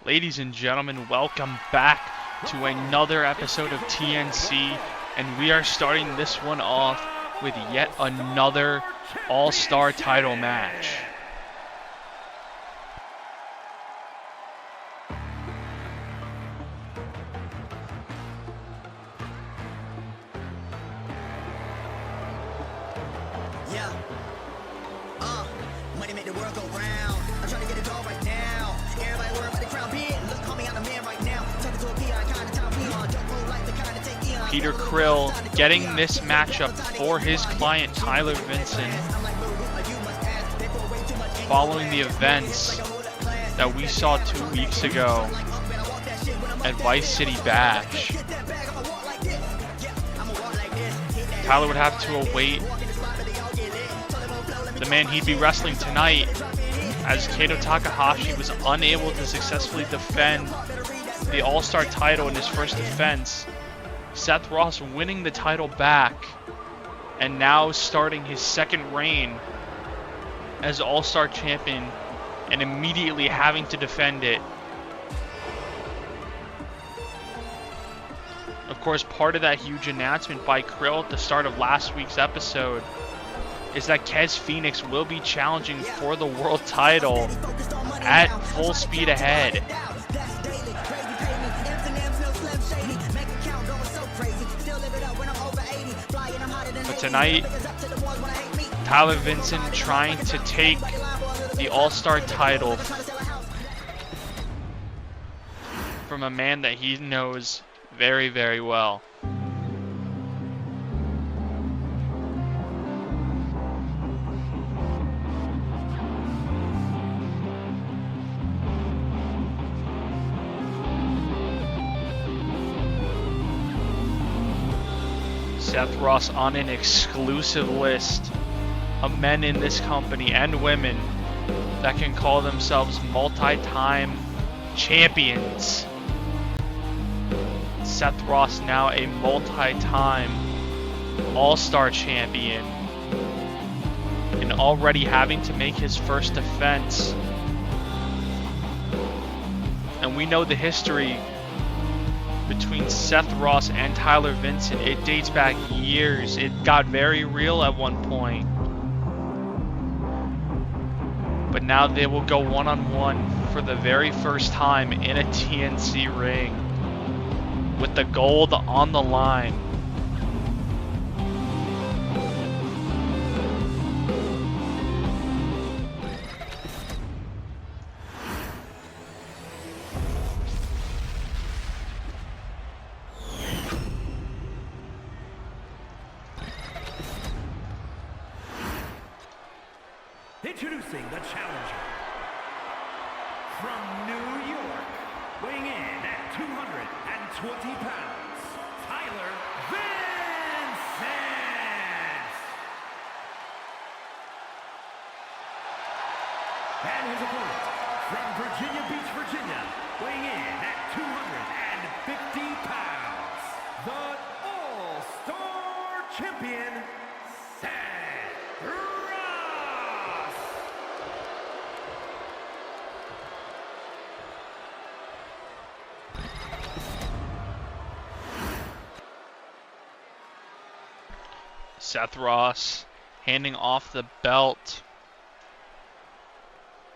Ladies and gentlemen, welcome back to another episode of TNC, and we are starting this one off with yet another All-Star title match. Money make the world go round. I'm trying to get it all right now. Everybody worry about the crown being. Look, call me on a man right now. Talking to a peon, kind of time we on. Don't roll like the kind of take Eon. Peter Krill getting this matchup for his client Tyler Vincent following the events that we saw 2 weeks ago at Vice City Bash. Tyler would have to await the man he'd be wrestling tonight, as Kato Takahashi was unable to successfully defend the All-Star title in his first defense. Seth Ross winning the title back and now starting his second reign as All-Star champion and immediately having to defend it. Of course, part of that huge announcement by Krill at the start of last week's episode is that Kez Phoenix will be challenging for the world title at full speed ahead. But tonight, Tyler Vincent trying to take the All-Star title from a man that he knows very, very well. Seth Ross on an exclusive list of men in this company and women that can call themselves multi-time champions. Seth Ross now a multi-time All-Star champion and already having to make his first defense. And we know the history between Seth Ross and Tyler Vincent. It dates back years. It got very real at one point. But now they will go one-on-one for the very first time in a TNC ring with the gold on the line. Introducing the challenger from New York, weighing in at 220 pounds, Tyler Vincent. And his opponent from Virginia Beach, Virginia, weighing in at 250 pounds, the All-Star champion, Seth Ross. Seth Ross handing off the belt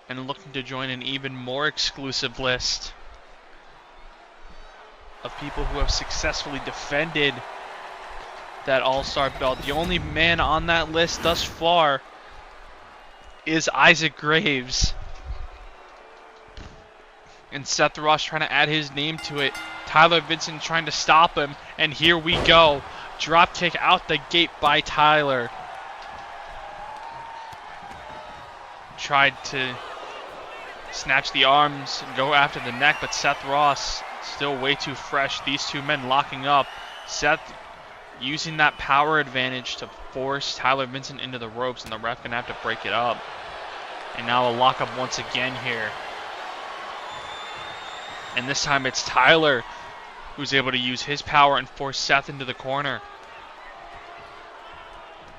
and looking to join an even more exclusive list of people who have successfully defended that All-Star belt. The only man on that list thus far is Isaac Graves. And Seth Ross trying to add his name to it. Tyler Vincent trying to stop him. And here we go. Drop kick out the gate by Tyler. Tried to snatch the arms and go after the neck, but Seth Ross still way too fresh. These two men locking up. Seth using that power advantage to force Tyler Vincent into the ropes, and the ref gonna have to break it up. And now a lockup once again here. And this time it's Tyler who's able to use his power and force Seth into the corner.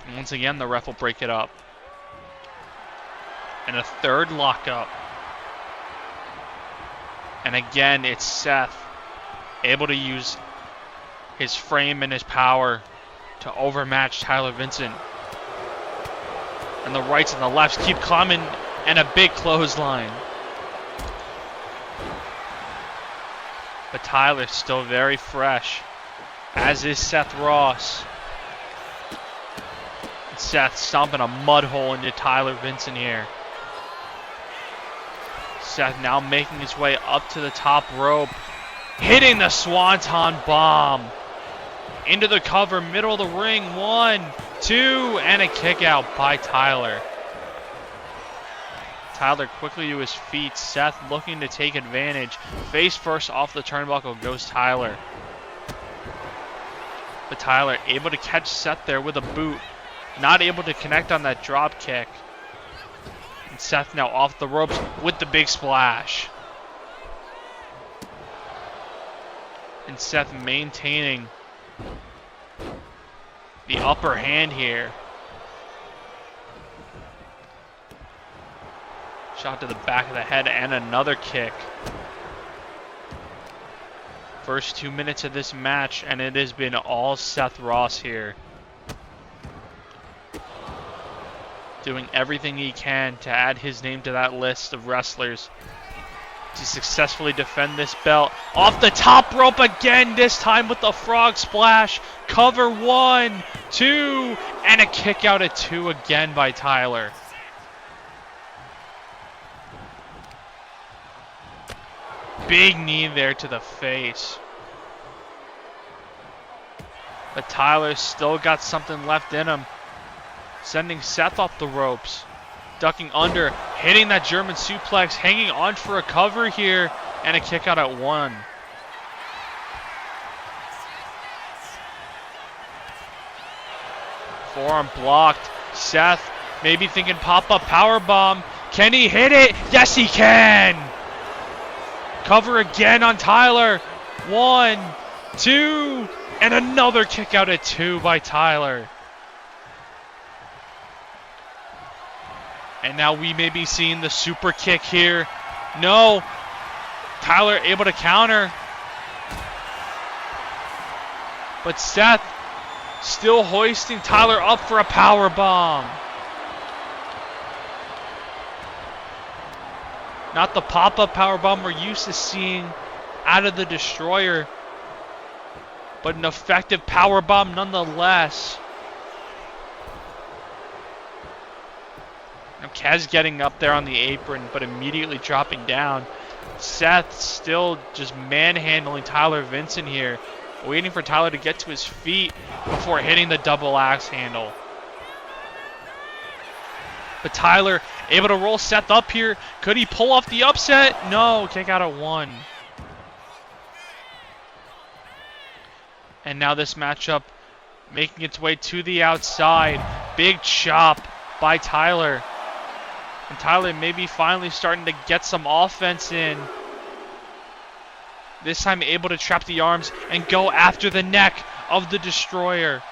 And once again, the ref will break it up. And a third lockup. And again, it's Seth able to use his frame and his power to overmatch Tyler Vincent. And the rights and the lefts keep coming, and a big clothesline. But Tyler's still very fresh, as is Seth Ross. And Seth stomping a mud hole into Tyler Vincent here. Seth now making his way up to the top rope, hitting the Swanton Bomb. Into the cover, middle of the ring, 1, 2, and a kick out by Tyler. Tyler quickly to his feet, Seth looking to take advantage. Face first off the turnbuckle goes Tyler. But Tyler able to catch Seth there with a boot. Not able to connect on that drop kick. And Seth now off the ropes with the big splash. And Seth maintaining the upper hand here. Shot to the back of the head and another kick. First 2 minutes of this match, and it has been all Seth Ross here. Doing everything he can to add his name to that list of wrestlers to successfully defend this belt. Off the top rope again, this time with the frog splash. Cover 1, 2, and a kick out at 2 again by Tyler. Big knee there to the face. But Tyler still got something left in him. Sending Seth off the ropes. Ducking under, hitting that German suplex, hanging on for a cover here, and a kick out at 1. Forearm blocked. Seth maybe thinking pop-up powerbomb. Can he hit it? Yes, he can! Cover again on Tyler. 1, 2, and another kick out at 2 by Tyler. And now we may be seeing the super kick here. No. Tyler able to counter. But Seth still hoisting Tyler up for a power bomb. Not the pop-up power bomb we're used to seeing out of the Destroyer, but an effective power bomb nonetheless. Now Kaz getting up there on the apron, but immediately dropping down. Seth still just manhandling Tyler Vincent here, waiting for Tyler to get to his feet before hitting the double axe handle. But Tyler able to roll Seth up here. Could he pull off the upset? No, kick out at 1. And now this matchup making its way to the outside. Big chop by Tyler. And Tyler maybe finally starting to get some offense in. This time able to trap the arms and go after the neck of the Destroyer.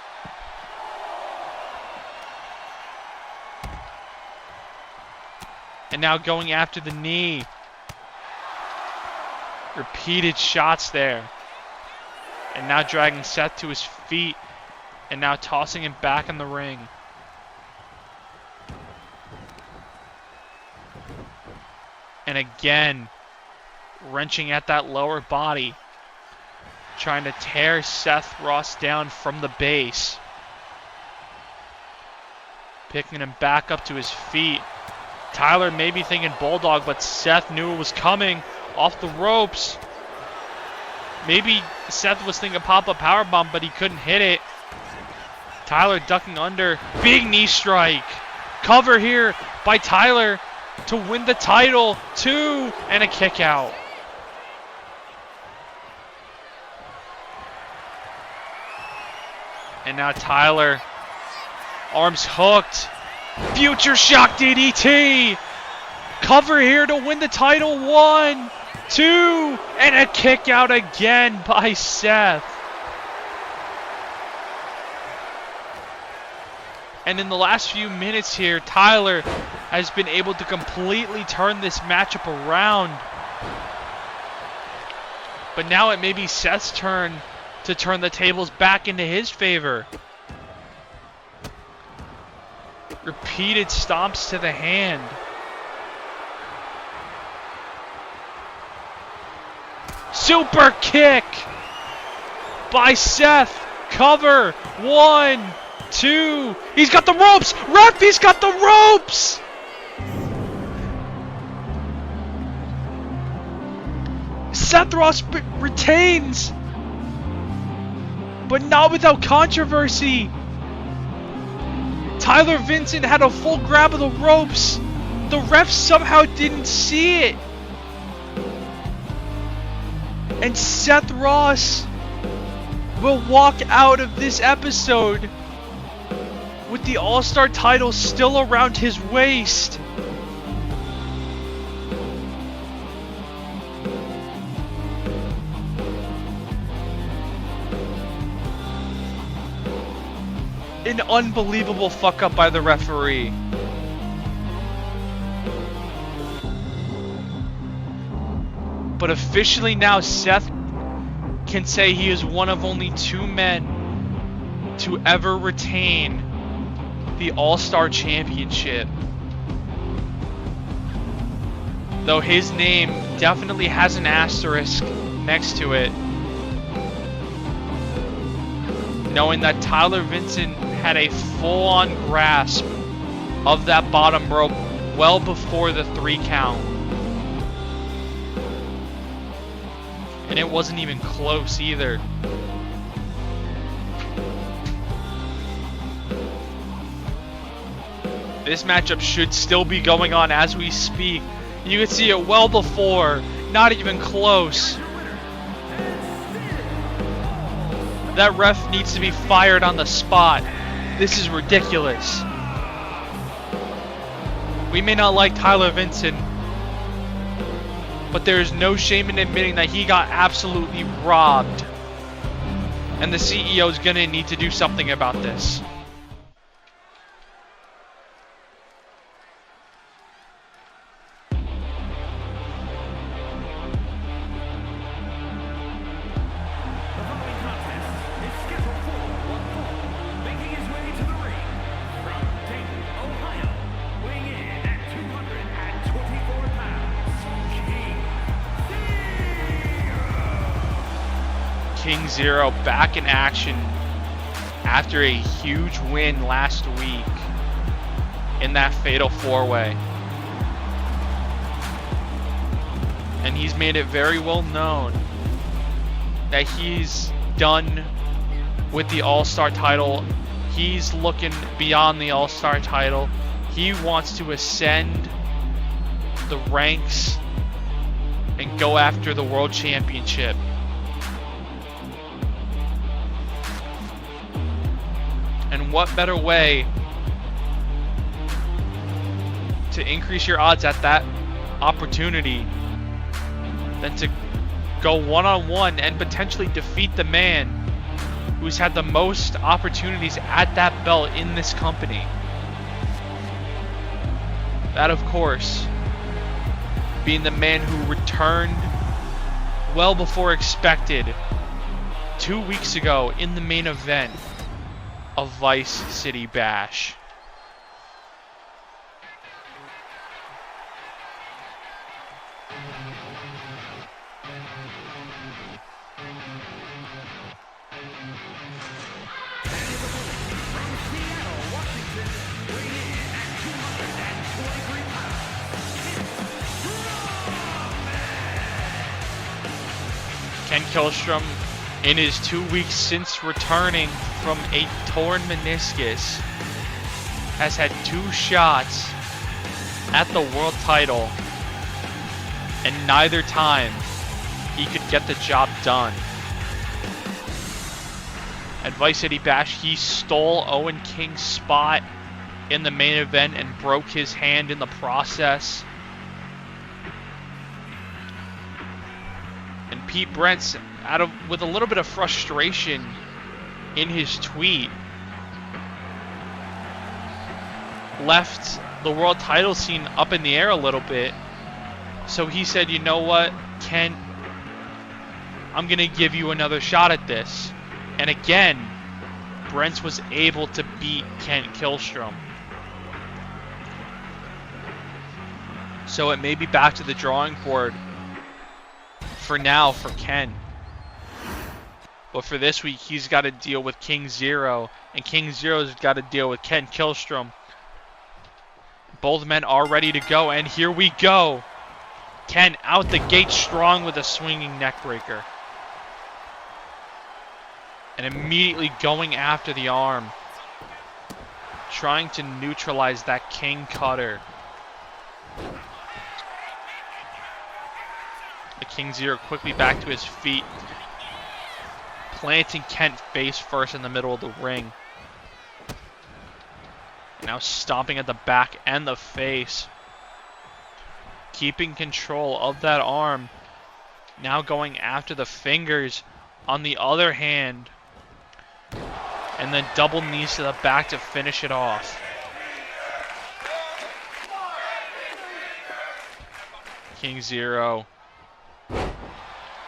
And now going after the knee. Repeated shots there. And now dragging Seth to his feet. And now tossing him back in the ring. And again, wrenching at that lower body. Trying to tear Seth Ross down from the base. Picking him back up to his feet. Tyler maybe thinking Bulldog, but Seth knew it was coming off the ropes. Maybe Seth was thinking pop-up powerbomb, but he couldn't hit it. Tyler ducking under. Big knee strike. Cover here by Tyler to win the title. 2, and a kick out. And now Tyler, arms hooked. Future Shock DDT. Cover here to win the title. 1, 2, and a kick out again by Seth. And in the last few minutes here, Tyler has been able to completely turn this matchup around. But now it may be Seth's turn to turn the tables back into his favor. Repeated stomps to the hand. Super kick by Seth. Cover. 1, 2. He's got the ropes. Ref, he's got the ropes. Seth Ross retains, but not without controversy. Tyler Vincent had a full grab of the ropes. The ref somehow didn't see it. And Seth Ross will walk out of this episode with the All-Star title still around his waist. An unbelievable fuck up by the referee. But officially now Seth can say he is one of only 2 men to ever retain the All-Star Championship. Though his name definitely has an asterisk next to it, knowing that Tyler Vincent had a full-on grasp of that bottom rope well before the 3 count. And it wasn't even close either. This matchup should still be going on as we speak. You can see it well before, not even close. That ref needs to be fired on the spot. This is ridiculous. We may not like Tyler Vincent, but there is no shame in admitting that he got absolutely robbed. And the CEO is going to need to do something about this. King Zero back in action after a huge win last week in that Fatal 4-Way. And he's made it very well known that he's done with the All-Star title. He's looking beyond the All-Star title. He wants to ascend the ranks and go after the World Championship. And what better way to increase your odds at that opportunity than to go one-on-one and potentially defeat the man who's had the most opportunities at that belt in this company. That, of course, being the man who returned well before expected 2 weeks ago in the main event of Vice City Bash. Ken Killstrom, in his 2 weeks since returning from a torn meniscus, has had 2 shots at the world title, and neither time he could get the job done. At Vice City Bash, he stole Owen King's spot in the main event and broke his hand in the process. And Pete Brent's with a little bit of frustration in his tweet, left the world title scene up in the air a little bit. So he said, you know what, Ken, I'm going to give you another shot at this. And again, Brents was able to beat Kent Killstrom. So it may be back to the drawing board for now for Kent. But for this week, he's got to deal with King Zero. And King Zero's got to deal with Kent Killstrom. Both men are ready to go. And here we go. Kent out the gate strong with a swinging neckbreaker. And immediately going after the arm. Trying to neutralize that King Cutter. The King Zero quickly back to his feet. Planting Kent face first in the middle of the ring. Now stomping at the back and the face. Keeping control of that arm. Now going after the fingers on the other hand. And then double knees to the back to finish it off. King Zero.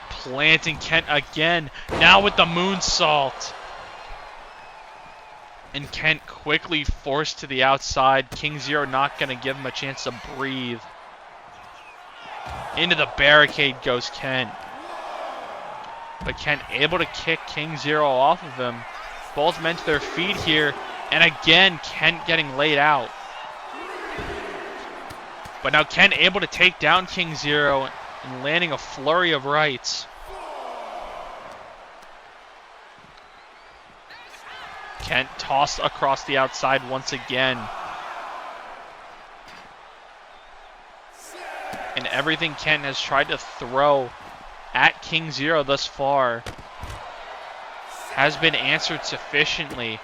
Planting Kent again. Now with the moonsault. And Kent quickly forced to the outside. King Zero not going to give him a chance to breathe. Into the barricade goes Kent. But Kent able to kick King Zero off of him. Both men to their feet here. And again, Kent getting laid out. But now Kent able to take down King Zero and landing a flurry of rights. Kent tossed across the outside once again. And everything Kent has tried to throw at King Zero thus far has been answered sufficiently.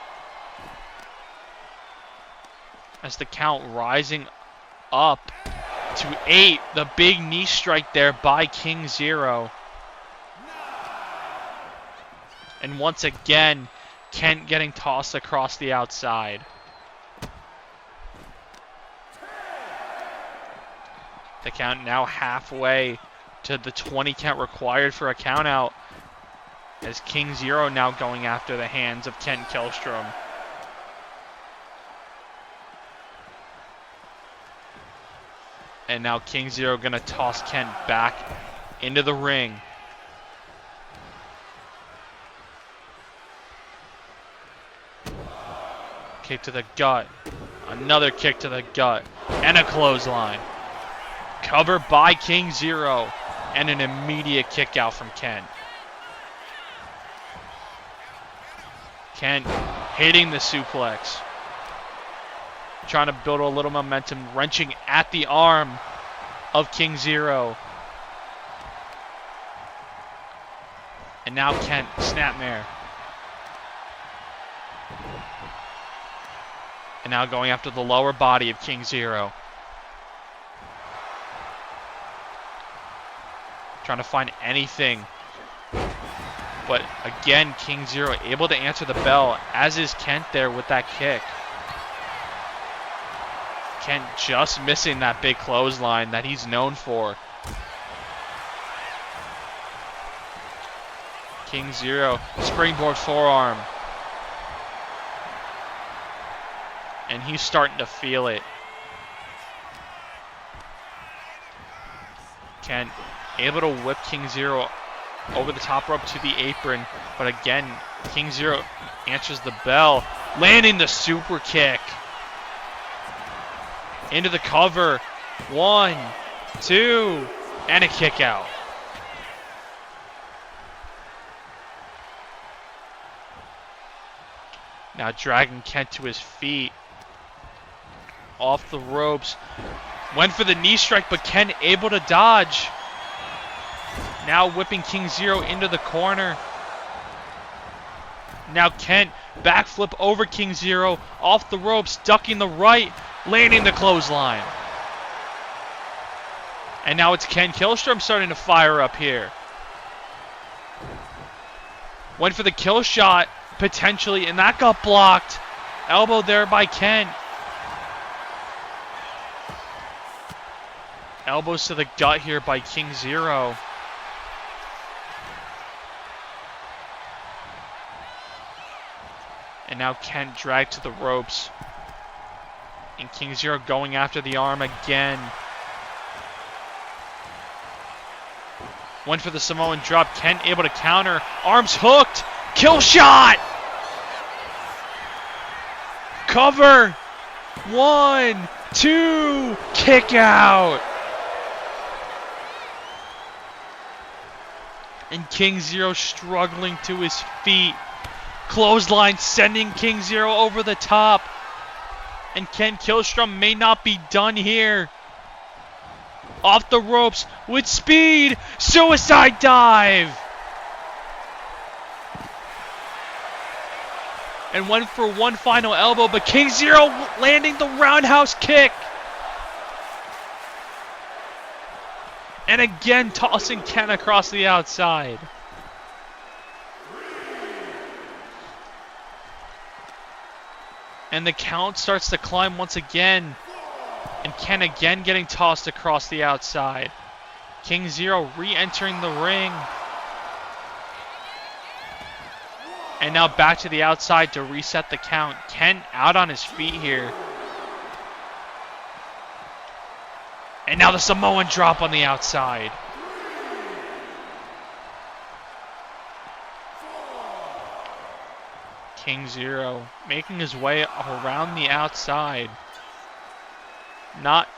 As the count rising up to 8. The big knee strike there by King Zero. And once again, Kent getting tossed across the outside. The count now halfway to the 20 count required for a count out. As King Zero now going after the hands of Kent Killstrom. And now King Zero gonna toss Kent back into the ring. Kick to the gut. Another kick to the gut. And a clothesline. Covered by King Zero. And an immediate kick out from Kent. Kent hitting the suplex. Trying to build a little momentum. Wrenching at the arm of King Zero. And now Kent, snapmare. And now going after the lower body of King Zero. Trying to find anything. But again, King Zero able to answer the bell, as is Kent there with that kick. Kent just missing that big clothesline that he's known for. King Zero, springboard forearm. And he's starting to feel it. Kent able to whip King Zero over the top rope to the apron. But again, King Zero answers the bell. Landing the super kick. Into the cover. 1, 2, and a kick out. Now dragging Kent to his feet. Off the ropes. Went for the knee strike, but Kent able to dodge. Now whipping King Zero into the corner. Now Kent backflip over King Zero. Off the ropes, ducking the right. Landing the clothesline. And now it's Kent Killstrom starting to fire up here. Went for the kill shot, potentially, and that got blocked. Elbow there by Kent. Elbows to the gut here by King Zero. And now Kent dragged to the ropes. And King Zero going after the arm again. Went for the Samoan drop. Kent able to counter. Arms hooked. Kill shot. Cover. 1, 2. Kick out. And King Zero struggling to his feet. Clothesline sending King Zero over the top. And Ken Killstrom may not be done here. Off the ropes with speed. Suicide dive. And went for one final elbow, but King Zero landing the roundhouse kick. And again tossing Ken across the outside. And the count starts to climb once again. And Ken again getting tossed across the outside. King Zero re-entering the ring. And now back to the outside to reset the count. Ken out on his feet here. And now the Samoan drop on the outside. King Zero making his way around the outside. Not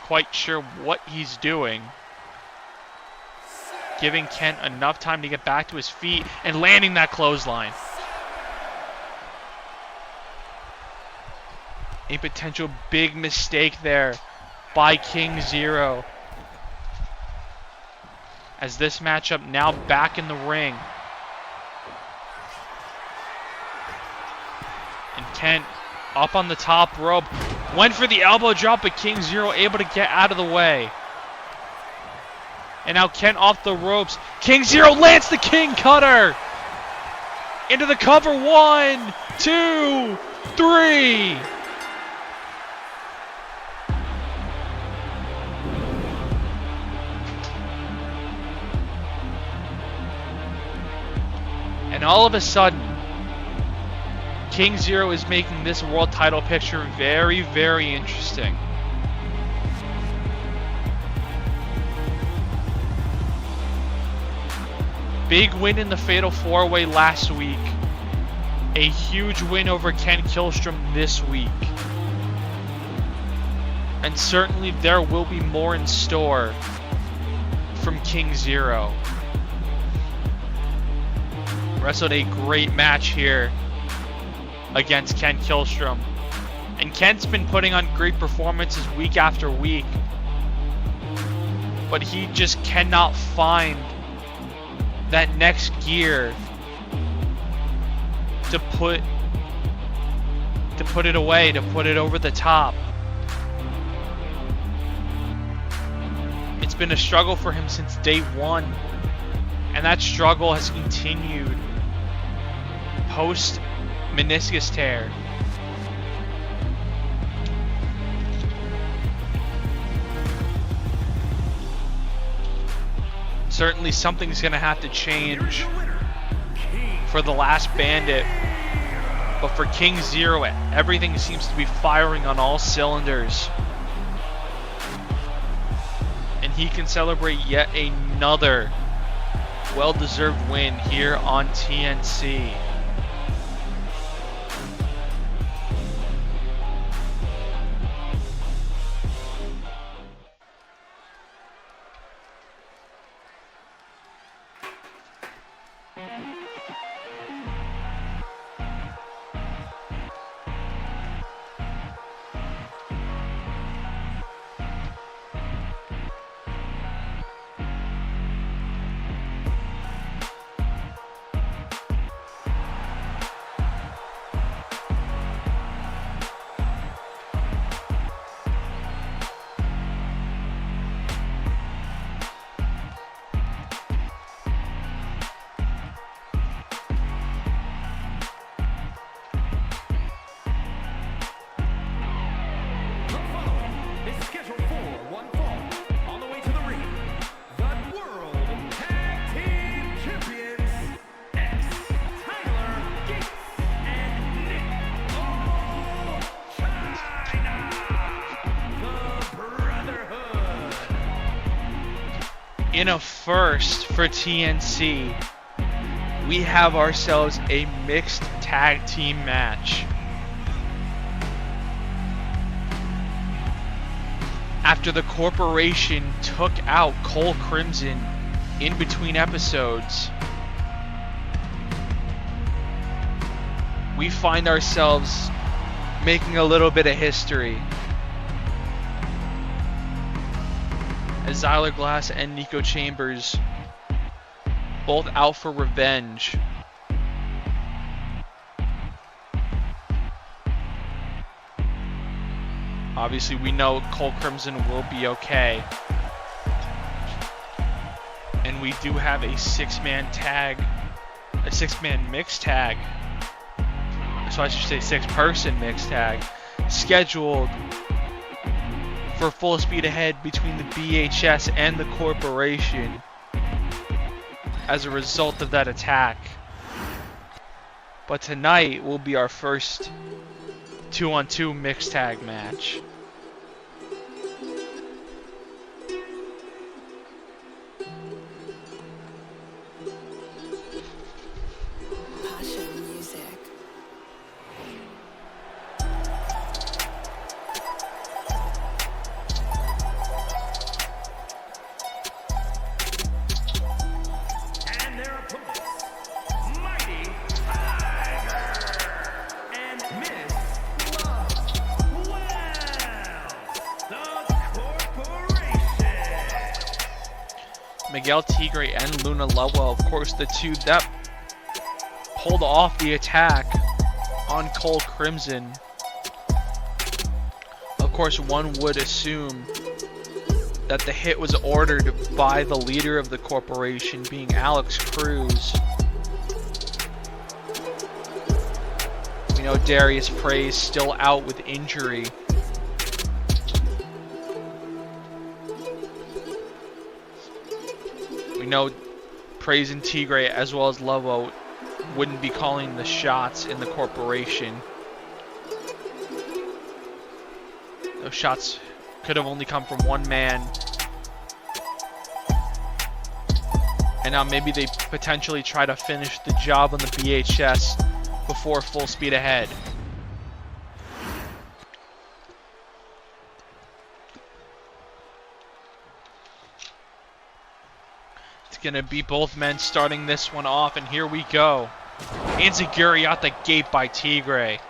quite sure what he's doing. Giving Kent enough time to get back to his feet and landing that clothesline. A potential big mistake there by King Zero. As this matchup now back in the ring. And Kent up on the top rope. Went for the elbow drop, but King Zero able to get out of the way. And now Kent off the ropes. King Zero lands the King Cutter. Into the cover. 1, 2, 3. And all of a sudden, King Zero is making this world title picture very, very interesting. Big win in the Fatal 4-Way last week. A huge win over Ken Killstrom this week. And certainly there will be more in store from King Zero. Wrestled a great match here against Ken Killstrom. And Kent's been putting on great performances week after week. But he just cannot find that next gear to put it away, to put it over the top. It's been a struggle for him since day one. And that struggle has continued post meniscus tear. Certainly something's going to have to change for the last Bandit. But for King Zero, everything seems to be firing on all cylinders. And he can celebrate yet another well-deserved win here on TNC. In a first for TNC, we have ourselves a mixed tag team match. After the corporation took out Cole Crimson in between episodes, we find ourselves making a little bit of history as Zyler Glass and Nico Chambers both out for revenge. Obviously, we know Cole Crimson will be okay. And we do have a six-man mixed tag. So I should say six-person mixed tag scheduled for full speed ahead between the BHS and the corporation as a result of that attack. But tonight will be our first 2-on-2 mixed tag match. Miguel Tigre and Luna Lovewell, of course, the two that pulled off the attack on Cole Crimson. Of course, one would assume that the hit was ordered by the leader of the corporation, being Alex Cruz. We know Darius Praise still out with injury. We know Praise and Tigre, as well as Lovo, wouldn't be calling the shots in the corporation. Those shots could have only come from one man. And now maybe they potentially try to finish the job on the BHS before full speed ahead. Gonna be both men starting this one off, and here we go. Enziguri out the gate by Tigre,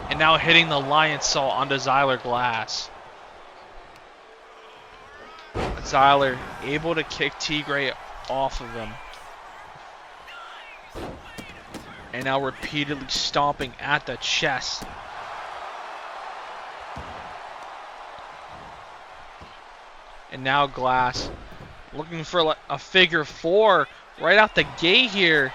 and now hitting the Lion Salt onto Zyler Glass. Zyler able to kick Tigre off of him, and now repeatedly stomping at the chest. And now Glass looking for a figure four right out the gate here.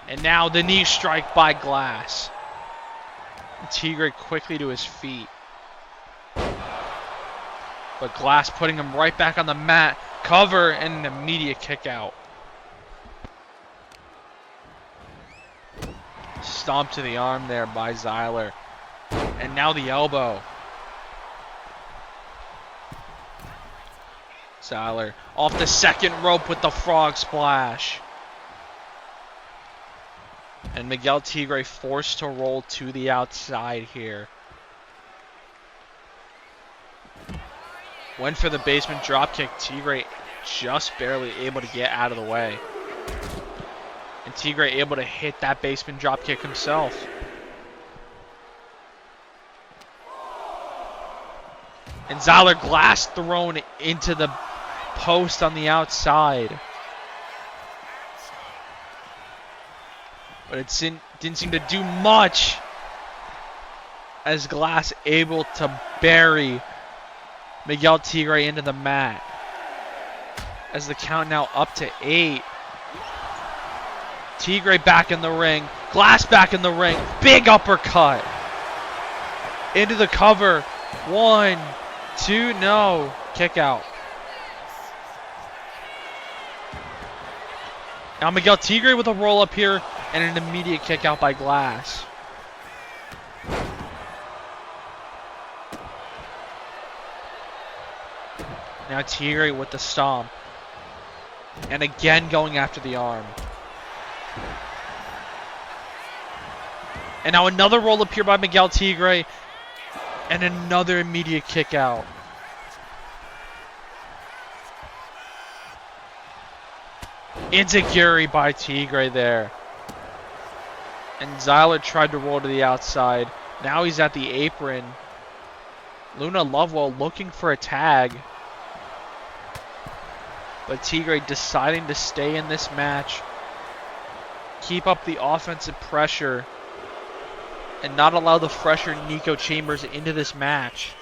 And now the knee strike by Glass. Tigre quickly to his feet. But Glass putting him right back on the mat. Cover and an immediate kick out. Stomp to the arm there by Zyler. And now the elbow. Zyler off the second rope with the frog splash. And Miguel Tigre forced to roll to the outside here. Went for the basement dropkick. Tigre just barely able to get out of the way. And Tigre able to hit that basement dropkick himself. And Zyler Glass thrown into the post on the outside. But it didn't seem to do much, as Glass able to bury Miguel Tigre into the mat. As the count now up to 8. Tigre back in the ring. Glass back in the ring. Big uppercut. Into the cover. 1, 2, no. Kick out. Now Miguel Tigre with a roll up here and an immediate kick out by Glass. Now Tigre with the stomp. And again going after the arm. And now another roll up here by Miguel Tigre. And another immediate kick out. Enziguri by Tigre there. And Zyler tried to roll to the outside. Now he's at the apron. Luna Lovewell looking for a tag. But Tigre deciding to stay in this match. Keep up the offensive pressure. And not allow the fresher Nico Chambers into this match.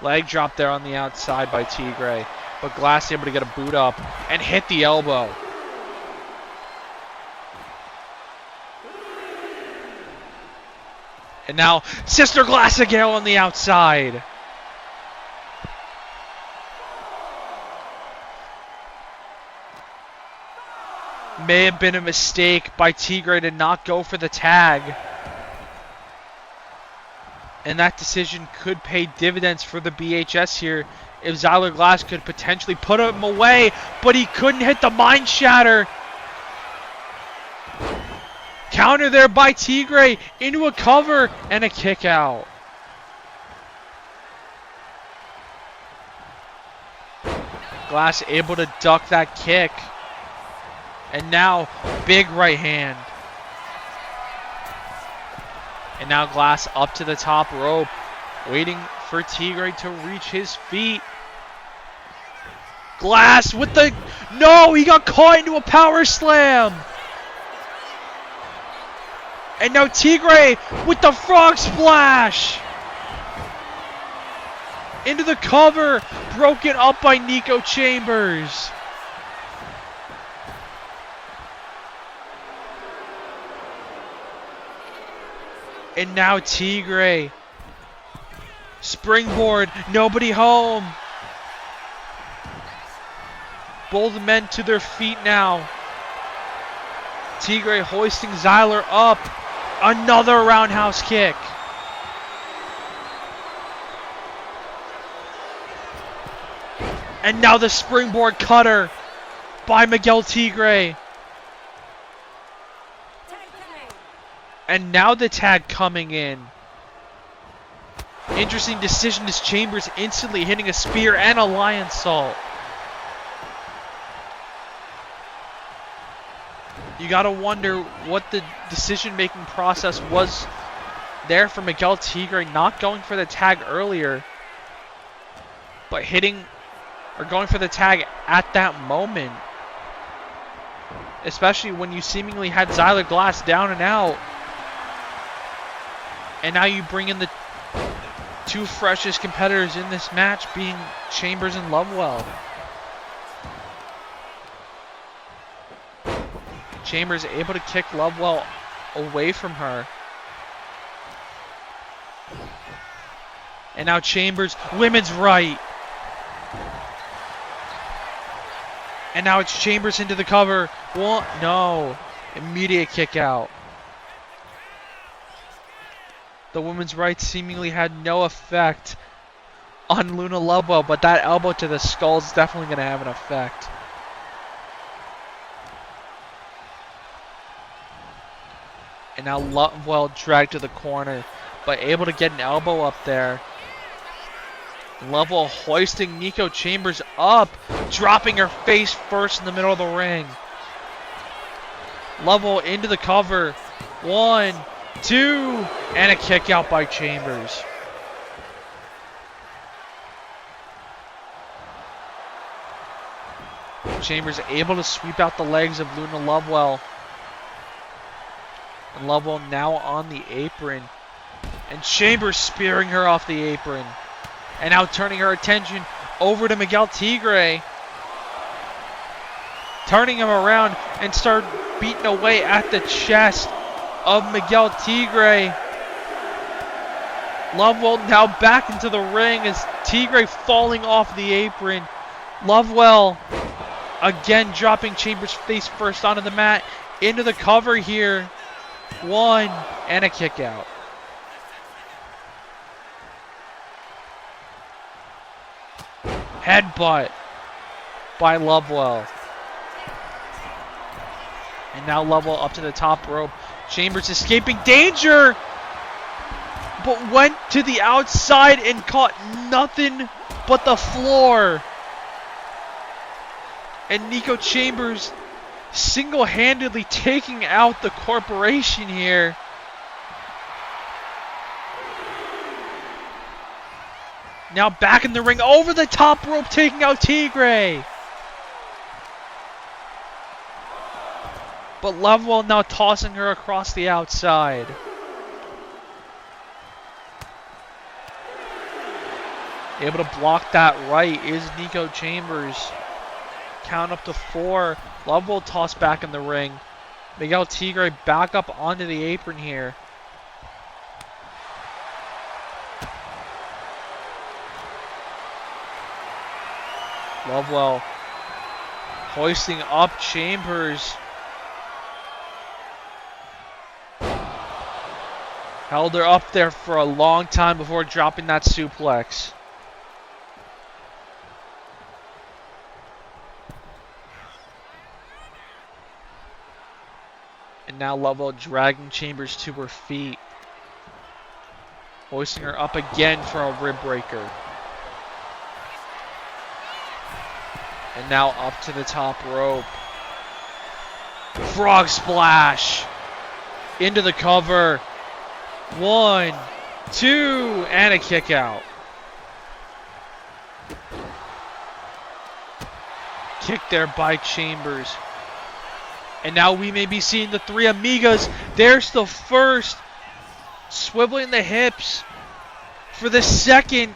Leg drop there on the outside by Tigre. But Glass able to get a boot up and hit the elbow. And now Sister Glass-Again on the outside. May have been a mistake by Tigre to not go for the tag. And that decision could pay dividends for the BHS here if Zyler Glass could potentially put him away, but he couldn't hit the Mind Shatter. Counter there by Tigre into a cover and a kick out. Glass able to duck that kick. And now big right hand. And now Glass up to the top rope, waiting for Tigre to reach his feet. Glass with the... No, he got caught into a power slam. And now Tigre with the frog splash. Into the cover, broken up by Nico Chambers. And now Tigre. Springboard, nobody home. Both men to their feet now. Tigre hoisting Zyler up. Another roundhouse kick. And now the springboard cutter by Miguel Tigre. And now the tag coming in. Interesting decision as Chambers instantly hitting a spear and a lion salt. You gotta wonder what the decision-making process was there for Miguel Tigre not going for the tag earlier, but hitting or going for the tag at that moment. Especially when you seemingly had Zyler Glass down and out. And now you bring in the two freshest competitors in this match being Chambers and Lovewell. Chambers able to kick Lovewell away from her. And now Chambers, women's right. And now it's Chambers into the cover. One, no. Immediate kick out. The women's right seemingly had no effect on Luna Lovewell, but that elbow to the skull is definitely going to have an effect. And now Lovewell dragged to the corner, but able to get an elbow up there. Lovewell hoisting Nico Chambers up, dropping her face first in the middle of the ring. Lovewell into the cover. 1, 2, and a kick out by Chambers. Chambers able to sweep out the legs of Luna Lovewell. And Lovewell now on the apron. And Chambers spearing her off the apron. And now turning her attention over to Miguel Tigre. Turning him around and start beating away at the chest of Miguel Tigre. Lovewell now back into the ring as Tigre falling off the apron. Lovewell again dropping Chambers face first onto the mat. Into the cover here. 1 and a kick out. headbutt by Lovewell. And now Lovewell up to the top rope. Chambers escaping danger, but went to the outside and caught nothing but the floor. And Nico Chambers single-handedly taking out the corporation here. Now back in the ring, over the top rope, taking out Tigre. But Lovewell now tossing her across the outside. Able to block that right is Nico Chambers. Count up to 4. Lovewell tossed back in the ring. Miguel Tigre back up onto the apron here. Lovewell hoisting up Chambers. Held her up there for a long time before dropping that suplex. And now Lovewell dragging Chambers to her feet. Hoisting her up again for a rib breaker. And now up to the top rope. Frog splash. Into the cover. 1, 2, and a kick out. Kick there by Chambers. And now we may be seeing the three Amigas. There's the first. Swiveling the hips for the second.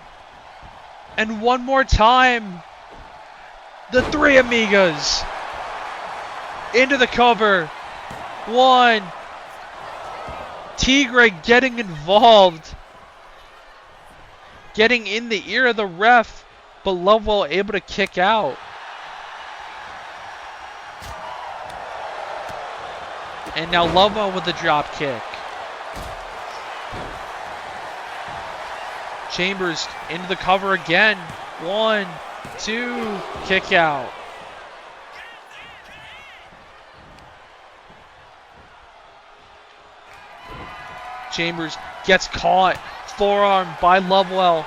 And one more time. The three Amigas. Into the cover. 1. Tigre getting involved. Getting in the ear of the ref. But Lovewell able to kick out. And now Lovewell with the drop kick. Chambers into the cover again. 1, 2, kick out. Chambers gets caught. Forearm by Lovewell.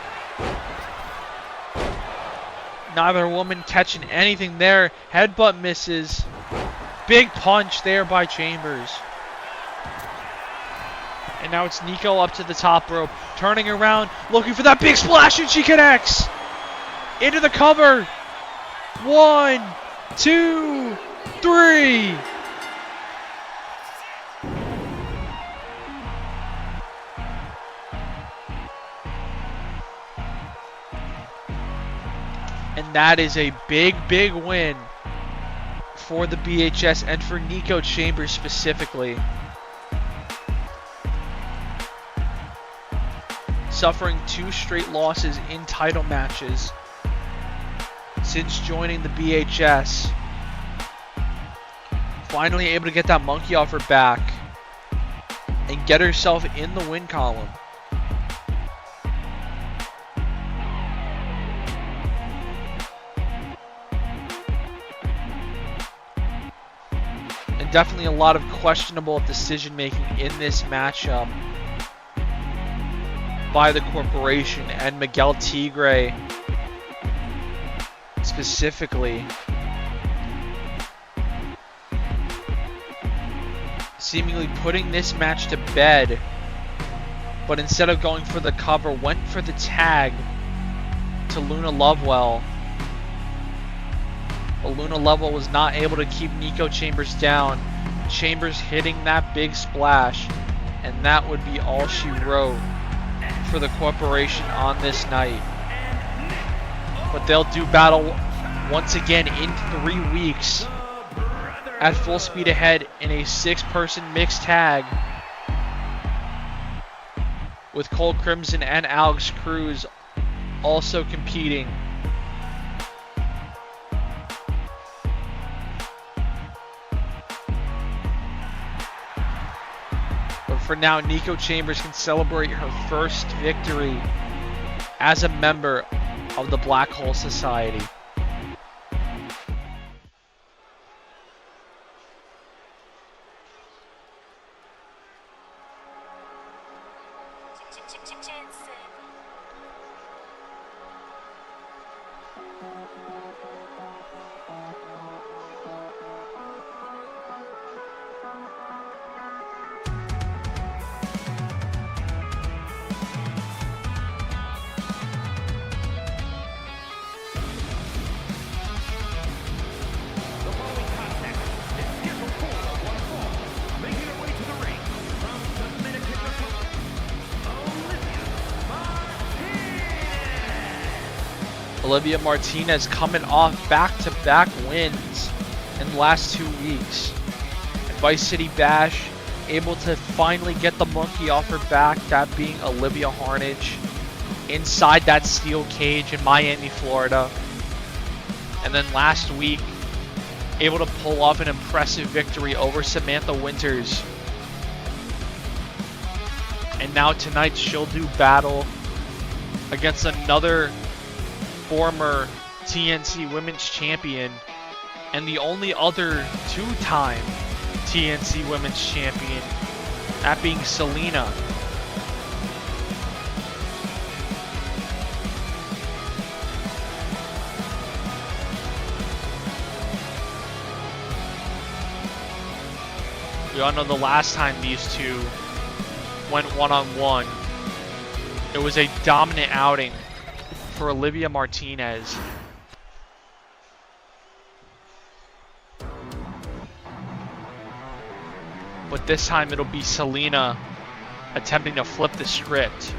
Neither woman catching anything there. Headbutt misses. Big punch there by Chambers. And now it's Nico up to the top rope. Turning around, looking for that big splash, and she connects. Into the cover. 1, 2, 3. And that is a big, big win for the BHS and for Nico Chambers specifically. Suffering 2 straight losses in title matches since joining the BHS. Finally able to get that monkey off her back and get herself in the win column. And definitely a lot of questionable decision making in this matchup by the corporation and Miguel Tigre specifically. Seemingly putting this match to bed, but instead of going for the cover, went for the tag to Luna Lovewell. But Luna Lovewell was not able to keep Nico Chambers down. Chambers hitting that big splash, and that would be all she wrote for the corporation on this night. But they'll do battle once again in 3 weeks at Full Speed Ahead in a 6-person mixed tag with Cole Crimson and Alex Cruz also competing. But for now, Nico Chambers can celebrate her first victory as a member of the Black Hole Society. TNC. The following contest is scheduled for one fall. Making her way to the ring from Dominican Republic, Olivia Martinez. Olivia Martinez coming off back-to-back wins in the last 2 weeks. And Vice City Bash able to finally get the monkey off her back, that being Olivia Harnage, inside that steel cage in Miami, Florida. And then last week, able to pull off an impressive victory over Samantha Winters. And now tonight she'll do battle against another former TNC Women's Champion and the only other two-time TNC Women's Champion, that being Selena. We all know the last time these two went one-on-one, it was a dominant outing for Olivia Martinez. But this time it'll be Selena attempting to flip the script.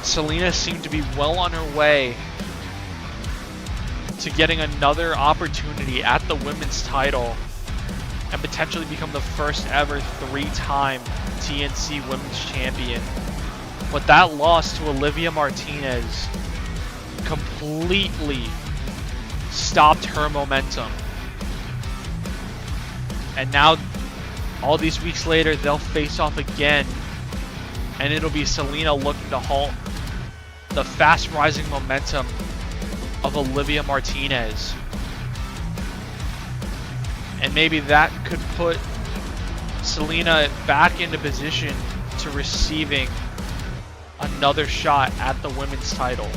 Selena seemed to be well on her way to getting another opportunity at the women's title and potentially become the first ever three-time TNC Women's Champion. But that loss to Olivia Martinez completely stopped her momentum. And now, all these weeks later, they'll face off again, and it'll be Selena looking to halt the fast-rising momentum of Olivia Martinez. And maybe that could put Selena back into position to receiving another shot at the women's title.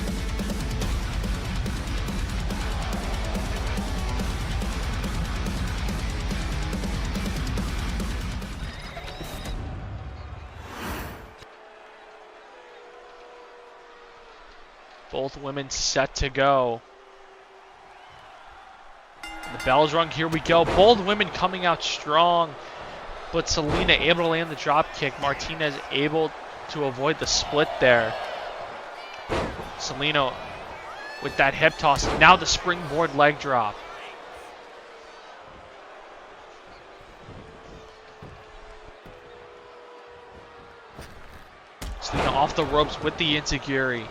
Both women set to go. The bell's rung, here we go. Both women coming out strong, but Selena able to land the drop kick. Martinez able to avoid the split there. Selena with that hip toss, now the springboard leg drop. Selena off the ropes with the enziguri.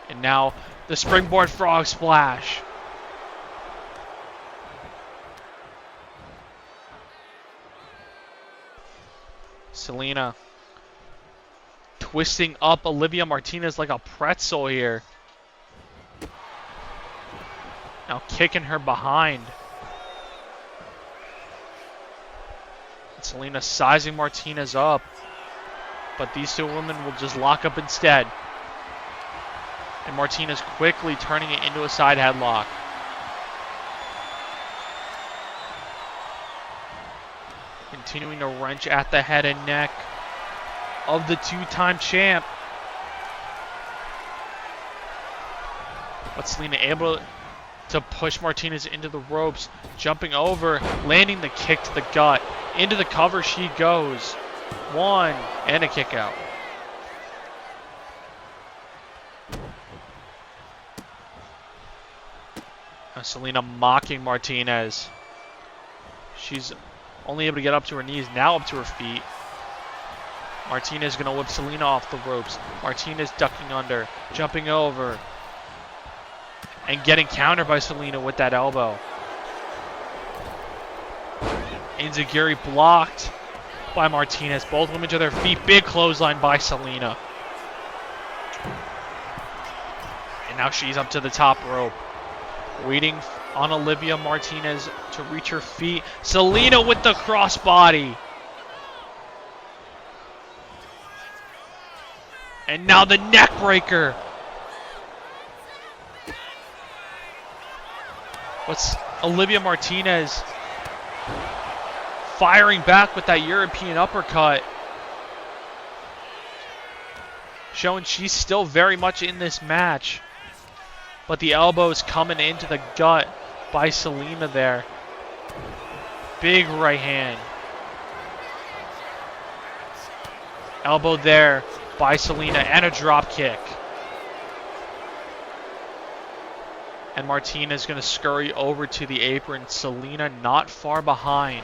And now the springboard frog splash. Selena twisting up Olivia Martinez like a pretzel here. Now kicking her behind. And Selena sizing Martinez up. But these two women will just lock up instead. And Martinez quickly turning it into a side headlock. Continuing to wrench at the head and neck of the two-time champ. But Selena able to push Martinez into the ropes, jumping over, landing the kick to the gut. Into the cover she goes. One, and a kick out. Selena mocking Martinez. She's only able to get up to her knees, now up to her feet. Martinez gonna whip Selena off the ropes. Martinez ducking under, jumping over. And getting countered by Selena with that elbow. Enziguri blocked by Martinez. Both women to their feet. Big clothesline by Selena. And now she's up to the top rope. Waiting on Olivia Martinez to reach her feet. Selena with the crossbody. And now the neck breaker. What's Olivia Martinez firing back with that European uppercut. Showing she's still very much in this match. But the elbow's coming into the gut by Selena there. Big right hand. Elbow there by Selena and a drop kick. And Martinez going to scurry over to the apron. Selena not far behind.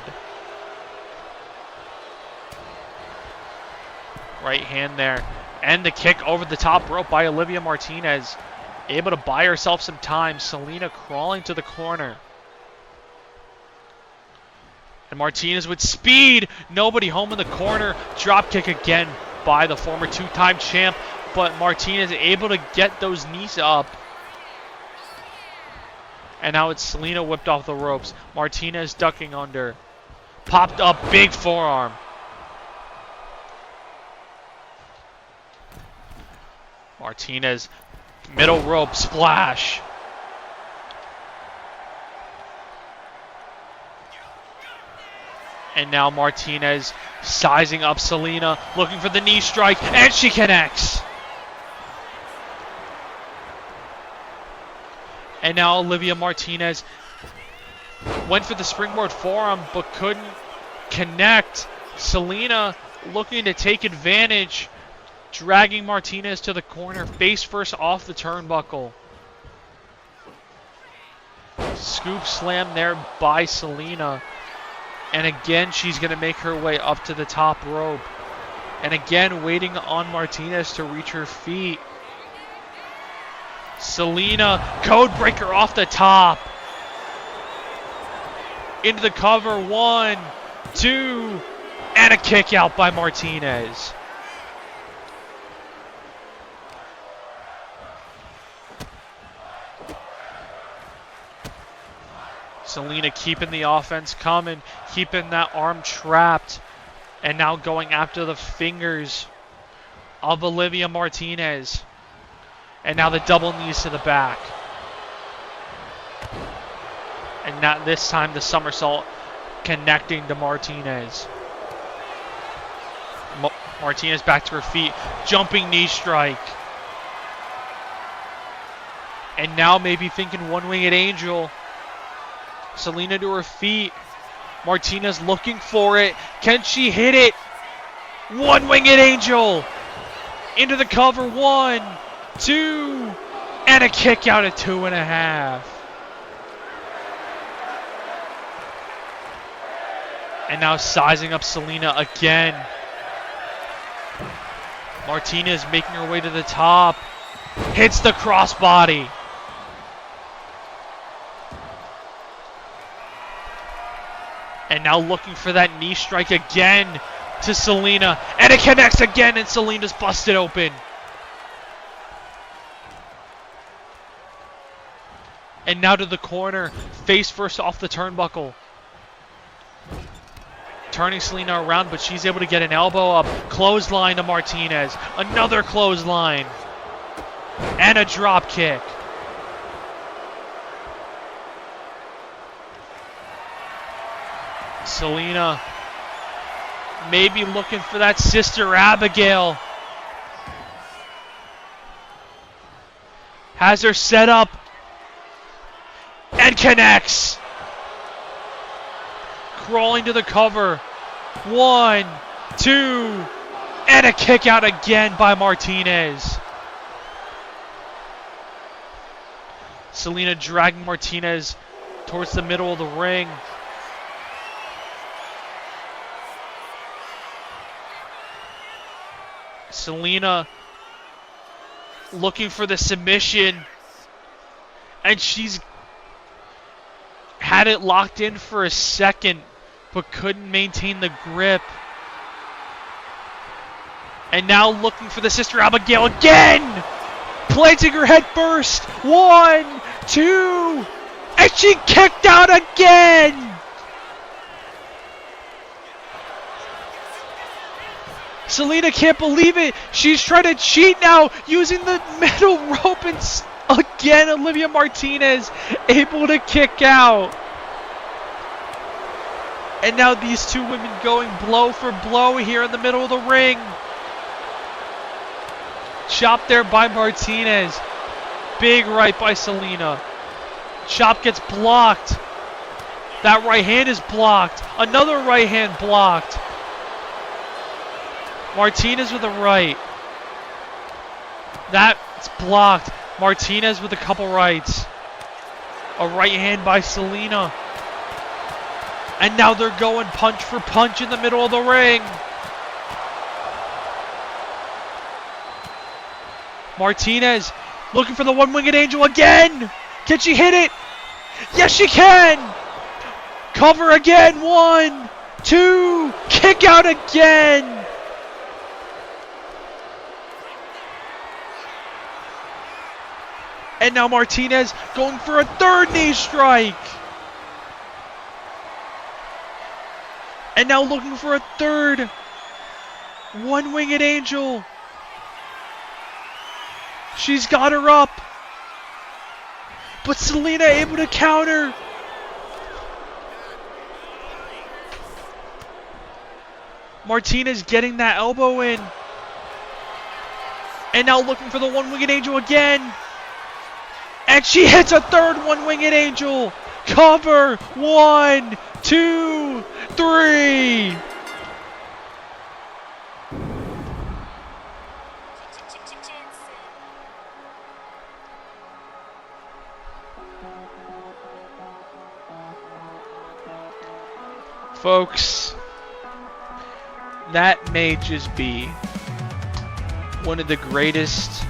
Right hand there. And the kick over the top rope by Olivia Martinez. Able to buy herself some time. Selena crawling to the corner. And Martinez with speed. Nobody home in the corner. Drop kick again by the former two-time champ. But Martinez able to get those knees up. And now it's Selena whipped off the ropes. Martinez ducking under. Popped up big forearm. Martinez, middle rope splash. And now Martinez sizing up Selena, looking for the knee strike, and she connects. And now Olivia Martinez went for the springboard forearm, but couldn't connect. Selena looking to take advantage, dragging Martinez to the corner, face first off the turnbuckle. Scoop slam there by Selena. And again, she's going to make her way up to the top rope. And again, waiting on Martinez to reach her feet. Selena, code breaker off the top. Into the cover, 1, 2, and a kick out by Martinez. Selena keeping the offense coming, keeping that arm trapped, and now going after the fingers of Olivia Martinez. And now the double knees to the back. And not this time the somersault connecting to Martinez. Martinez back to her feet, jumping knee strike. And now maybe thinking one-winged angel. Selena to her feet. Martinez looking for it. Can she hit it? One-winged angel. Into the cover. 1, 2, and a kick out at 2.5. And now sizing up Selena again. Martinez making her way to the top. Hits the crossbody. And now looking for that knee strike again to Selena. And it connects again, and Selena's busted open. And now to the corner. Face first off the turnbuckle. Turning Selena around, but she's able to get an elbow up. Clothesline to Martinez. Another clothesline. And a drop kick. Selena maybe looking for that Sister Abigail. Has her set up. And connects. Crawling to the cover. 1, 2, and a kick out again by Martinez. Selena dragging Martinez towards the middle of the ring. Selena looking for the submission. And she's had it locked in for a second, but couldn't maintain the grip. And now looking for the Sister Abigail again! Planting her head first. 1, 2, and she kicked out again! Selena can't believe it. She's trying to cheat now using the middle rope, and again Olivia Martinez able to kick out. And now these two women going blow for blow here in the middle of the ring. Chop there by Martinez. Big right by Selena. Chop gets blocked. That right hand is blocked. Another right hand blocked. Martinez with a right. That's blocked. Martinez with a couple rights. A right hand by Selena. And now they're going punch for punch in the middle of the ring. Martinez looking for the one-winged angel again. Can she hit it? Yes, she can. Cover again. 1, 2. Kick out again. And now Martinez going for a third knee strike. And now looking for a third one-winged angel. She's got her up. But Selena able to counter. Martinez getting that elbow in. And now looking for the one-winged angel again. And she hits a third one-winged angel. Cover. 1, 2, 3. Folks, that may just be one of the greatest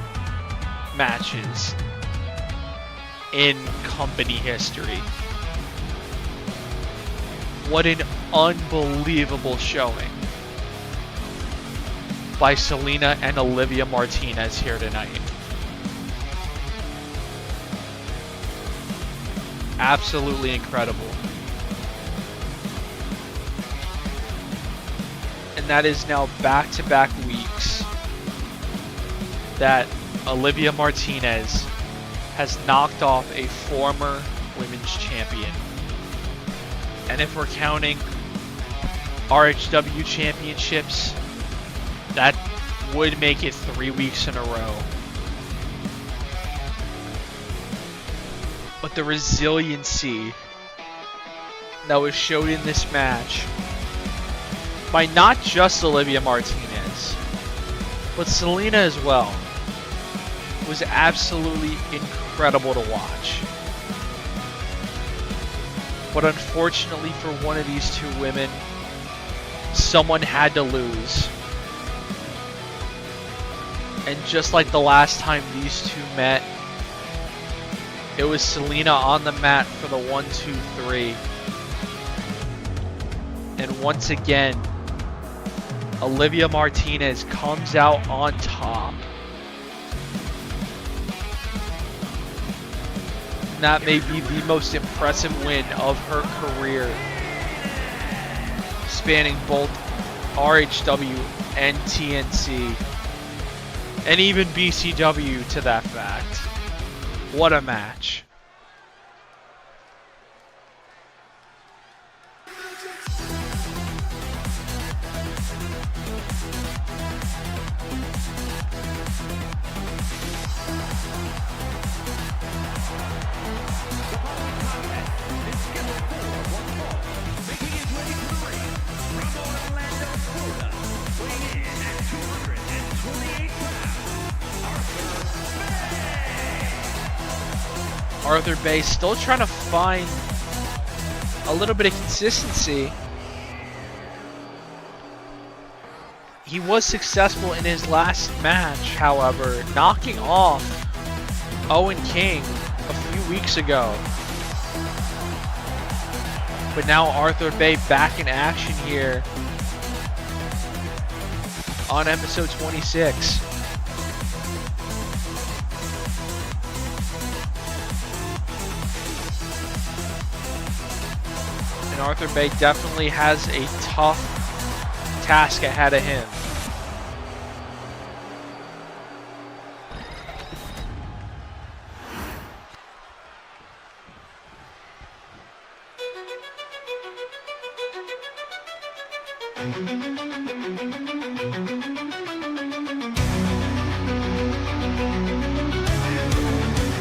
matches in company history. What an unbelievable showing by Selena and Olivia Martinez here tonight. Absolutely incredible. And that is now back-to-back weeks that Olivia Martinez has knocked off a former women's champion. And if we're counting RHW championships, that would make it 3 weeks in a row. But the resiliency that was showed in this match by not just Olivia Martinez, but Selena as well, was absolutely incredible to watch. But unfortunately for one of these two women, someone had to lose. And just like the last time these two met, it was Selena on the mat for the 1, 2, 3. And once again, Olivia Martinez comes out on top. And that may be the most impressive win of her career, spanning both RHW and TNC, and even BCW to that fact. What a match. Arthur Bay still trying to find a little bit of consistency. He was successful in his last match, however, knocking off Owen King a few weeks ago. But now Arthur Bey back in action here on episode 26. And Arthur Bey definitely has a tough task ahead of him.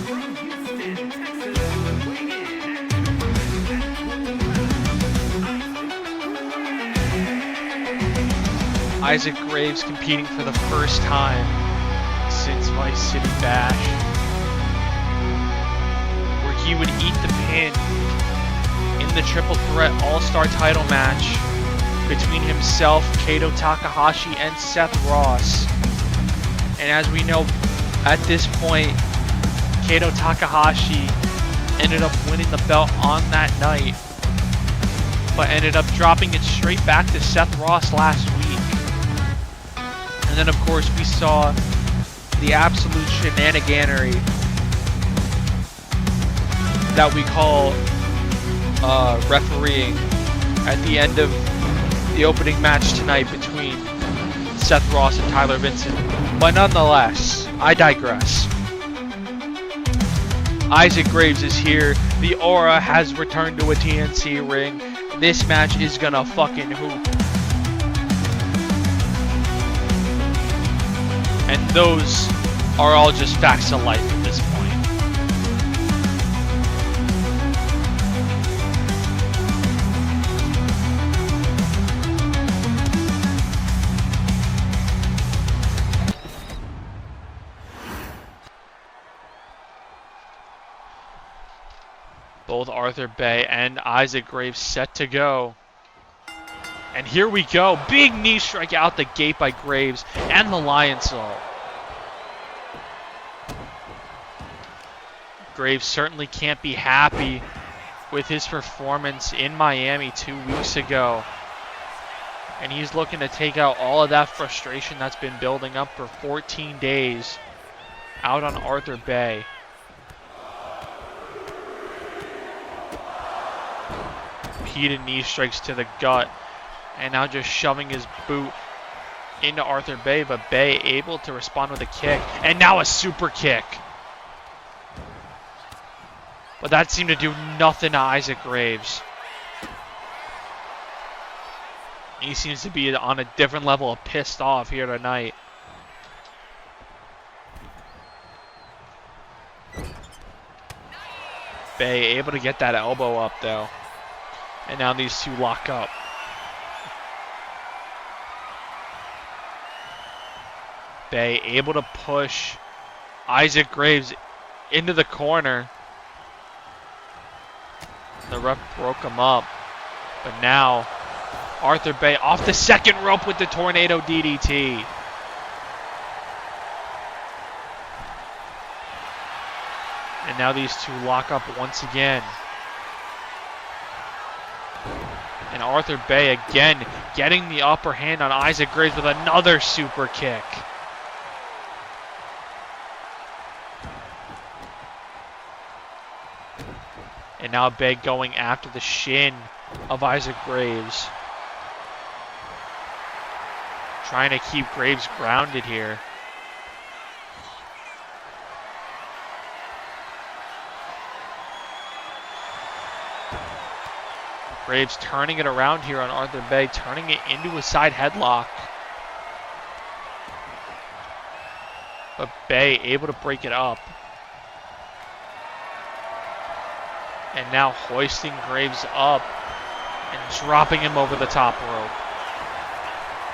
From Houston, Texas, weighing in at Isaac Graves competing for the first time since Vice City Bash, where he would eat the pin in the Triple Threat All-Star title match between himself, Kato Takahashi, and Seth Ross. And as we know, at this point, Kato Takahashi ended up winning the belt on that night, but ended up dropping it straight back to Seth Ross last week. And then of course we saw the absolute shenaniganery that we call refereeing at the end of the opening match tonight between Seth Ross and Tyler Vincent. But nonetheless, I digress. Isaac Graves is here. The Aura has returned to a TNC ring. This match is gonna fucking hoop. And those are all just facts of life at this point. Both Arthur Bey and Isaac Graves set to go. And here we go. Big knee strike out the gate by Graves and the Lion Salt. Graves certainly can't be happy with his performance in Miami 2 weeks ago. And he's looking to take out all of that frustration that's been building up for 14 days out on Arthur Bey. Repeated knee strikes to the gut. And now just shoving his boot into Arthur Bey, but Bey able to respond with a kick. And now a super kick. But that seemed to do nothing to Isaac Graves. He seems to be on a different level of pissed off here tonight. Bey able to get that elbow up though. And now these two lock up. Bey able to push Isaac Graves into the corner. The ref broke him up. But now Arthur Bey off the second rope with the Tornado DDT. And now these two lock up once again. And Arthur Bey again getting the upper hand on Isaac Graves with another super kick. And now Bey going after the shin of Isaac Graves. Trying to keep Graves grounded here. Graves turning it around here on Arthur Bey, turning it into a side headlock. But Bey able to break it up. And now hoisting Graves up and dropping him over the top rope.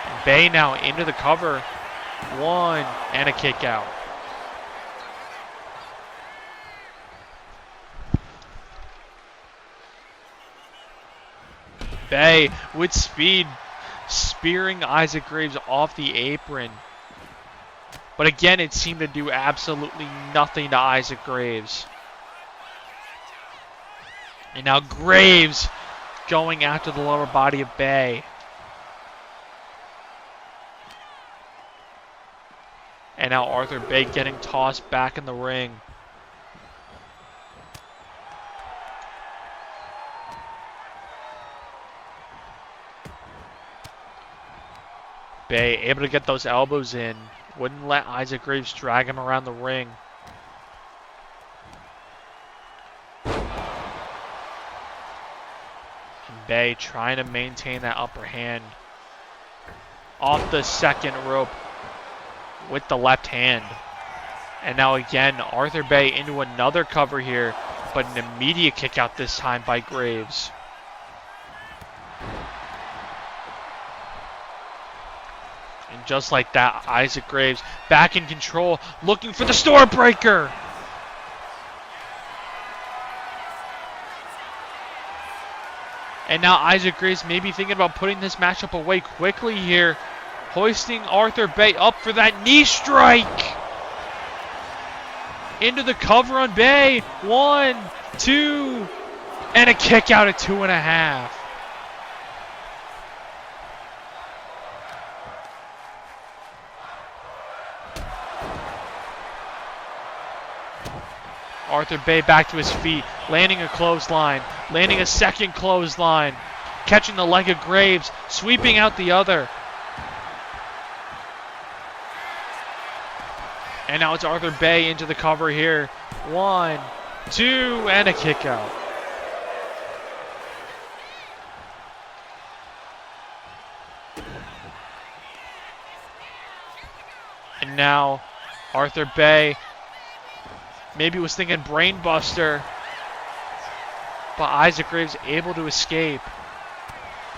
And Bey now into the cover. One and a kick out. Bey with speed spearing Isaac Graves off the apron. But again, it seemed to do absolutely nothing to Isaac Graves. And now Graves going after the lower body of Bay. And now Arthur Bay getting tossed back in the ring. Bay able to get those elbows in. Wouldn't let Isaac Graves drag him around the ring. And Bay trying to maintain that upper hand. Off the second rope with the left hand. And now again, Arthur Bay into another cover here, but an immediate kick out this time by Graves. And just like that, Isaac Graves back in control, looking for the Stormbreaker. And now Isaac Graves may be thinking about putting this matchup away quickly here. Hoisting Arthur Bay up for that knee strike. Into the cover on Bay. 1, 2, and a kick out at 2.5. Arthur Bay back to his feet, landing a clothesline, landing a second clothesline, catching the leg of Graves, sweeping out the other. And now it's Arthur Bay into the cover here. 1, 2, and a kick out. And now Arthur Bay maybe was thinking brain buster, but Isaac Graves able to escape.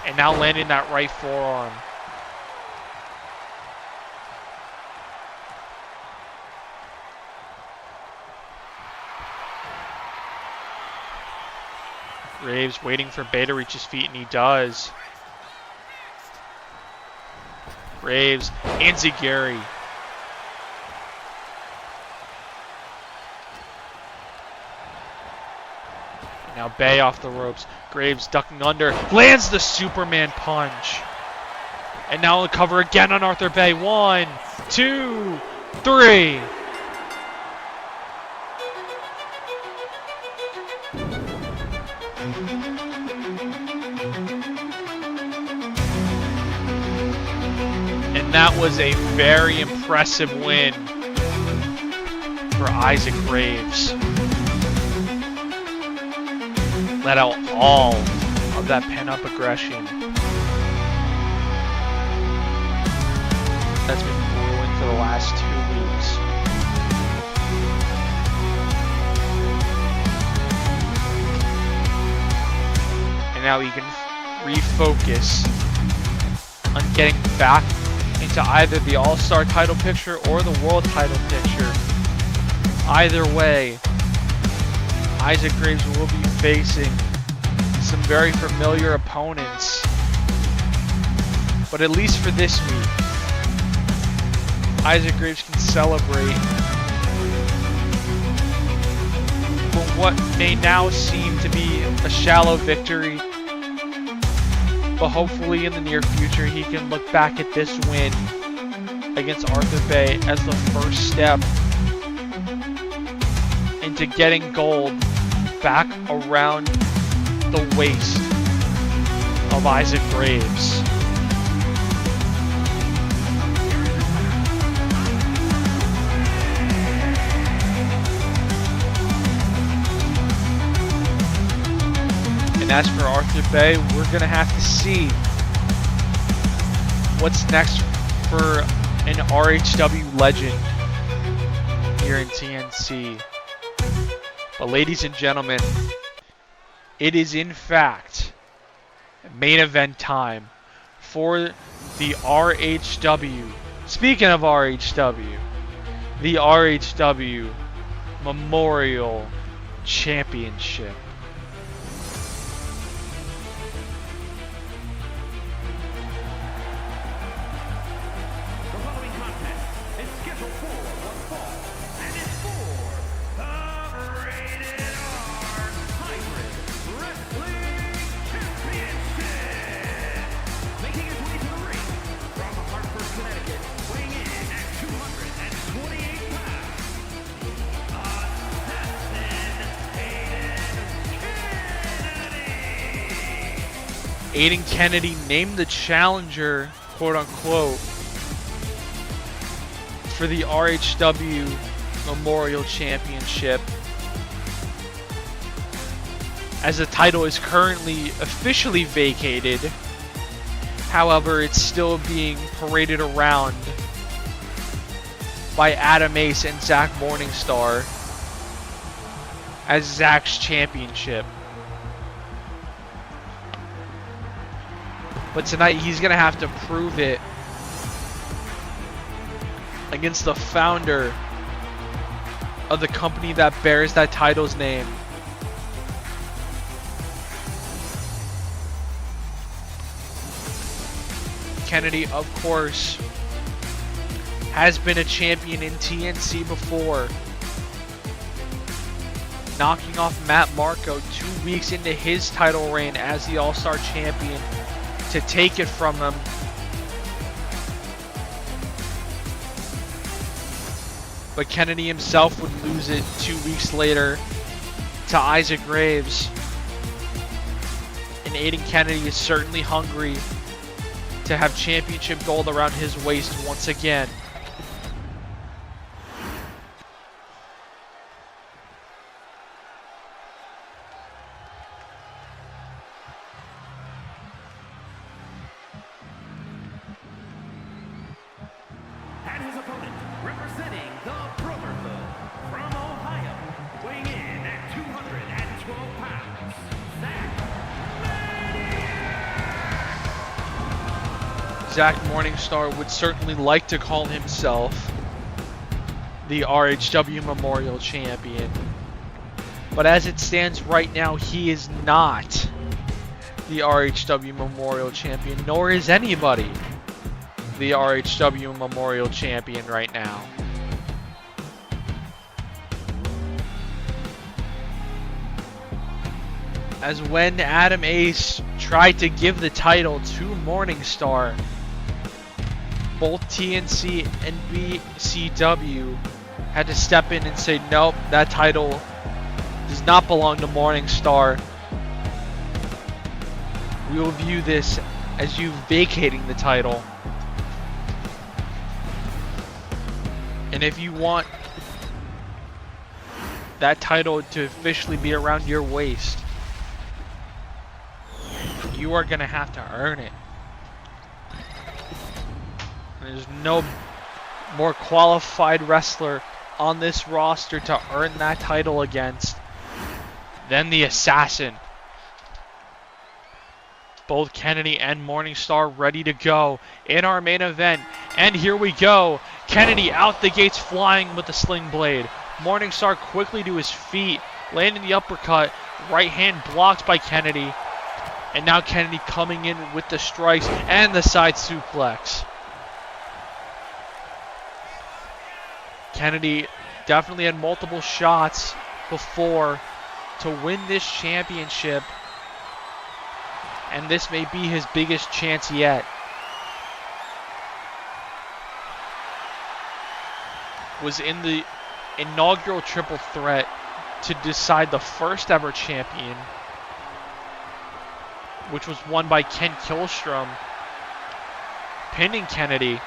And now landing that right forearm. Graves waiting for Bay to reach his feet, and he does. Graves and Zagiri. Now Bay off the ropes. Graves ducking under. Lands the Superman punch. And now the cover again on Arthur Bay. 1, 2, 3. And that was a very impressive win for Isaac Graves. Let out all of that pent-up aggression that's been brewing for the last 2 weeks. And now he can refocus on getting back into either the All-Star title picture or the World title picture. Either way, Isaac Graves will be facing some very familiar opponents. But at least for this week, Isaac Graves can celebrate for what may now seem to be a shallow victory. But hopefully in the near future he can look back at this win against Arthur Bay as the first step into getting gold back around the waist of Isaac Graves. And as for Arthur Bay, we're going to have to see what's next for an RHW legend here in TNC. But ladies and gentlemen, it is in fact main event time for the RHW. Speaking of RHW, the RHW Memorial Championship. The following contest is scheduled for one fall, and it's for the Rated R Hybrid Aiden Kennedy named the challenger, quote unquote, for the RHW Memorial Championship, as the title is currently officially vacated. However, it's still being paraded around by Adam Ace and Zach Morningstar as Zach's championship. But tonight he's going to have to prove it against the founder of the company that bears that title's name. Kennedy, of course, has been a champion in TNC before, knocking off Matt Marco 2 weeks into his title reign as the All-Star champion to take it from him. But Kennedy himself would lose it 2 weeks later to Isaac Graves. And Aiden Kennedy is certainly hungry to have championship gold around his waist once again. And his opponent, representing the Brotherhood from Ohio, weighing in at 212 pounds, Zach Morningstar would certainly like to call himself the RHW Memorial Champion. But as it stands right now, he is not the RHW Memorial Champion, nor is anybody the RHW Memorial Champion right now. As when Adam Ace tried to give the title to Morningstar, both TNC and BCW had to step in and say, nope, that title does not belong to Morningstar. We will view this as you vacating the title. And if you want that title to officially be around your waist, you are going to have to earn it. There's no more qualified wrestler on this roster to earn that title against than the Assassin. Both Kennedy and Morningstar ready to go in our main event. And here we go. Kennedy out the gates flying with the sling blade. Morningstar quickly to his feet, landing the uppercut. Right hand blocked by Kennedy. And now Kennedy coming in with the strikes and the side suplex. Kennedy definitely had multiple shots before to win this championship. And this may be his biggest chance yet. Was in the inaugural triple threat to decide the first ever champion, which was won by Ken Killstrom, pinning Kennedy.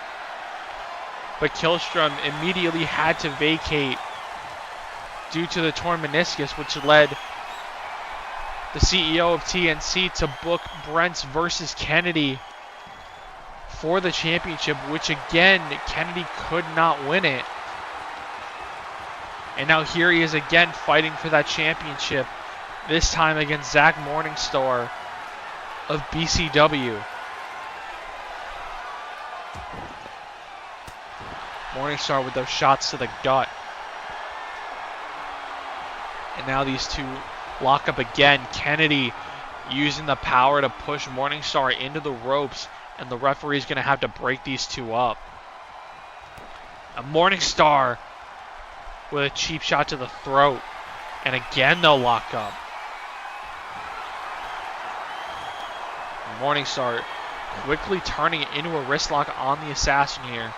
But Killstrom immediately had to vacate due to the torn meniscus, which led the CEO of TNC to book Brents versus Kennedy for the championship, which again, Kennedy could not win it. And now here he is again fighting for that championship, this time against Zach Morningstar of BCW. Morningstar with those shots to the gut. And now these two lock up again. Kennedy using the power to push Morningstar into the ropes, and the referee is going to have to break these two up. A Morningstar with a cheap shot to the throat, and again they'll lock up. Morningstar quickly turning it into a wrist lock on the Assassin here.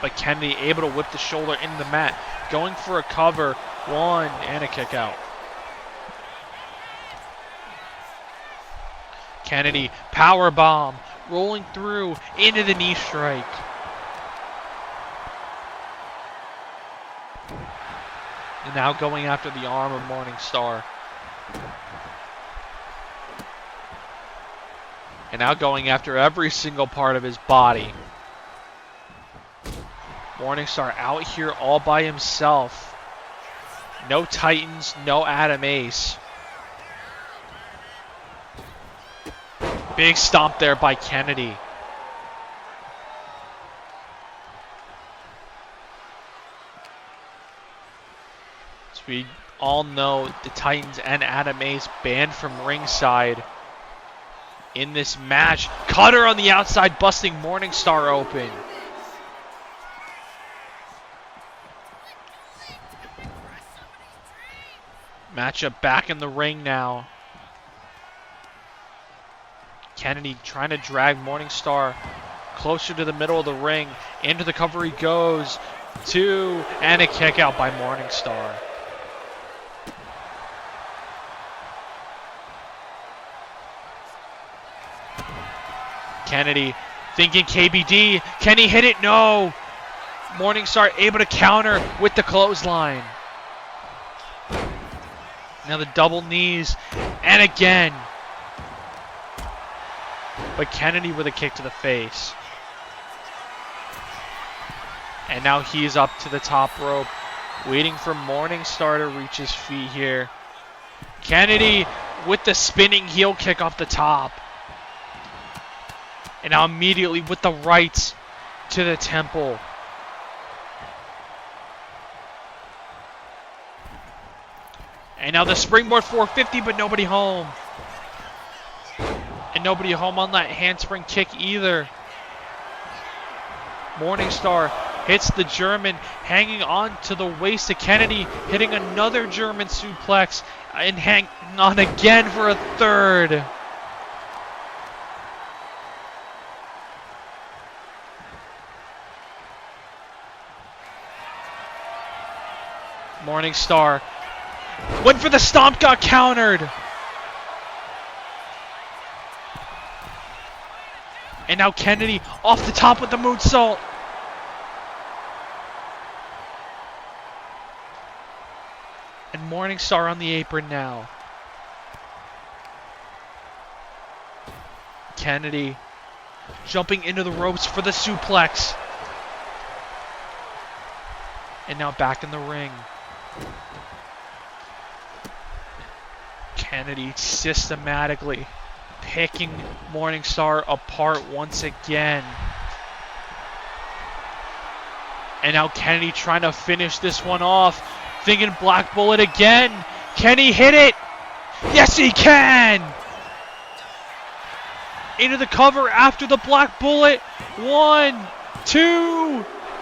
But Kennedy able to whip the shoulder into the mat. Going for a cover. One and a kick out. Kennedy, power bomb, rolling through into the knee strike. And now going after the arm of Morningstar. And now going after every single part of his body. Morningstar out here all by himself. No Titans, no Adam Ace. Big stomp there by Kennedy. As we all know, the Titans and Adam Ace banned from ringside in this match. Cutter on the outside, busting Morningstar open. Matchup back in the ring now. Kennedy trying to drag Morningstar closer to the middle of the ring. Into the cover he goes. 2, and a kick out by Morningstar. Kennedy thinking KBD. Can he hit it? No. Morningstar able to counter with the clothesline. Now the double knees. And again. But Kennedy with a kick to the face. And now he's up to the top rope. Waiting for Morningstar to reach his feet here. Kennedy with the spinning heel kick off the top. And now immediately with the rights to the temple. And now the springboard 450, but nobody home. And nobody home on that handspring kick either. Morningstar hits the German, hanging on to the waist of Kennedy, hitting another German suplex, and hanging on again for a third. Morningstar went for the stomp, got countered. And now Kennedy off the top with the moonsault. And Morningstar on the apron now. Kennedy jumping into the ropes for the suplex. And now back in the ring. Kennedy systematically picking Morningstar apart once again. And now Kennedy trying to finish this one off. Thinking Black Bullet again. Can he hit it? Yes, he can! Into the cover after the Black Bullet. 1, 2,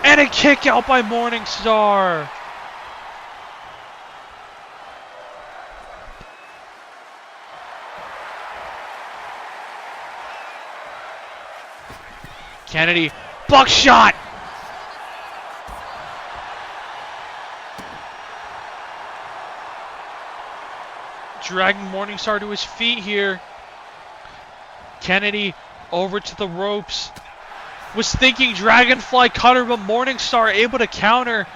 and a kick out by Morningstar. Kennedy, buckshot! Dragging Morningstar to his feet here. Kennedy over to the ropes. Was thinking Dragonfly Cutter, but Morningstar able to counter.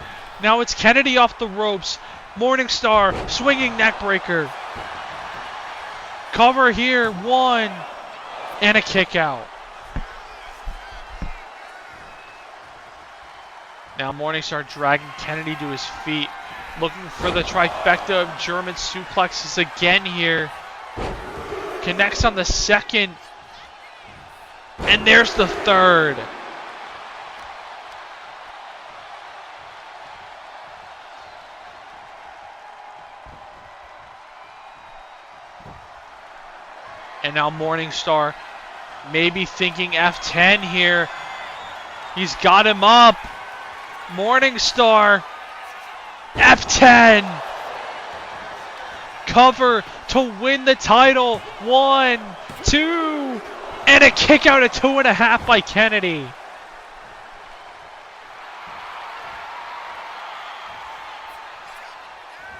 Now it's Kennedy off the ropes. Morningstar swinging neckbreaker. Cover here, 1, and a kick out. Now Morningstar dragging Kennedy to his feet. Looking for the trifecta of German suplexes again here. Connects on the second. And there's the third. And now Morningstar maybe thinking F10 here. He's got him up. Morningstar, F10. Cover to win the title. 1, 2, and a kick out at 2.5 by Kennedy.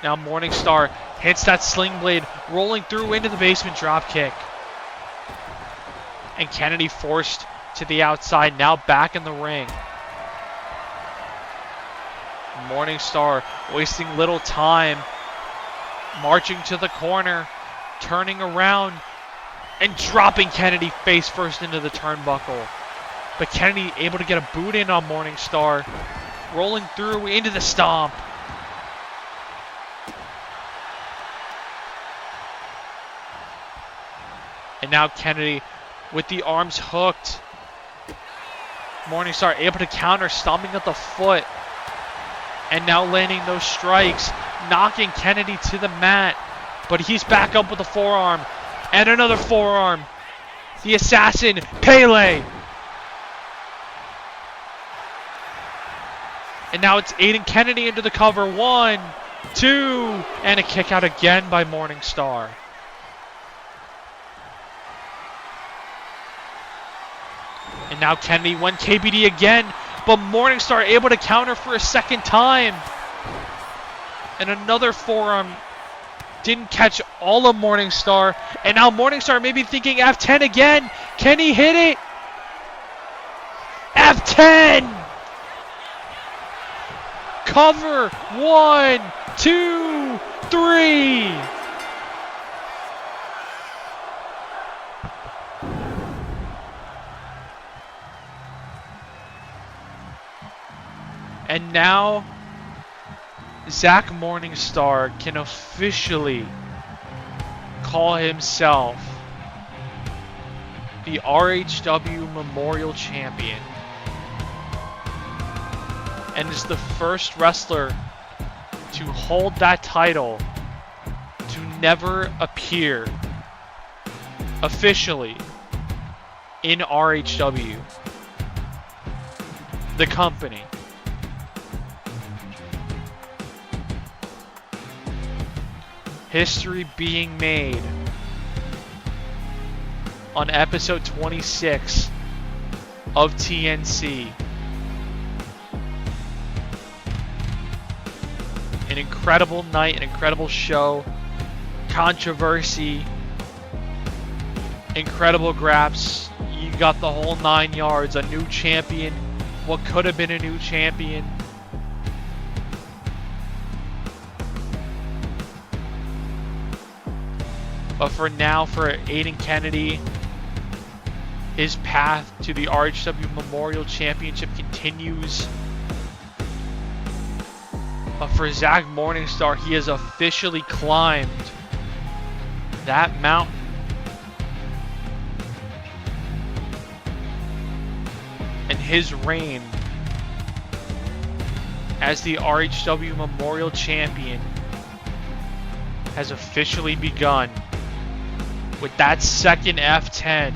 Now Morningstar hits that sling blade, rolling through into the basement dropkick. And Kennedy forced to the outside, now back in the ring. Morningstar wasting little time, marching to the corner, turning around, and dropping Kennedy face first into the turnbuckle. But Kennedy able to get a boot in on Morningstar, rolling through into the stomp. And now Kennedy with the arms hooked. Morningstar able to counter, stomping at the foot. And now landing those strikes, knocking Kennedy to the mat. But he's back up with a forearm. And another forearm. The assassin, Pele. And now it's Aiden Kennedy into the cover. 1, 2, and a kick out again by Morningstar. And now Kennedy went KBD again, but Morningstar able to counter for a second time. And another forearm. Didn't catch all of Morningstar. And now Morningstar may be thinking F10 again. Can he hit it? F10! Cover. 1, 2, 3. And now Zach Morningstar can officially call himself the RHW Memorial Champion, and is the first wrestler to hold that title to never appear officially in RHW, the company. History being made on episode 26 of TNC. An incredible night, an incredible show, controversy, incredible graps. You got the whole 9 yards, a new champion, what could have been a new champion. But for now, for Aiden Kennedy, his path to the RHW Memorial Championship continues. But for Zach Morningstar, he has officially climbed that mountain. And his reign as the RHW Memorial Champion has officially begun. With that second F10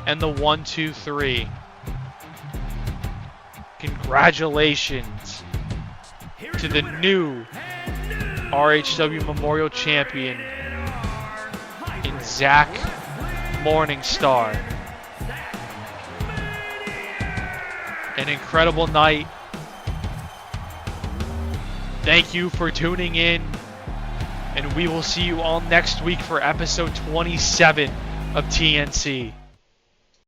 and the 1, 2, 3. Congratulations to the new RHW Memorial Champion in Zach Morningstar. An incredible night. Thank you for tuning in. And we will see you all next week for episode 27 of TNC.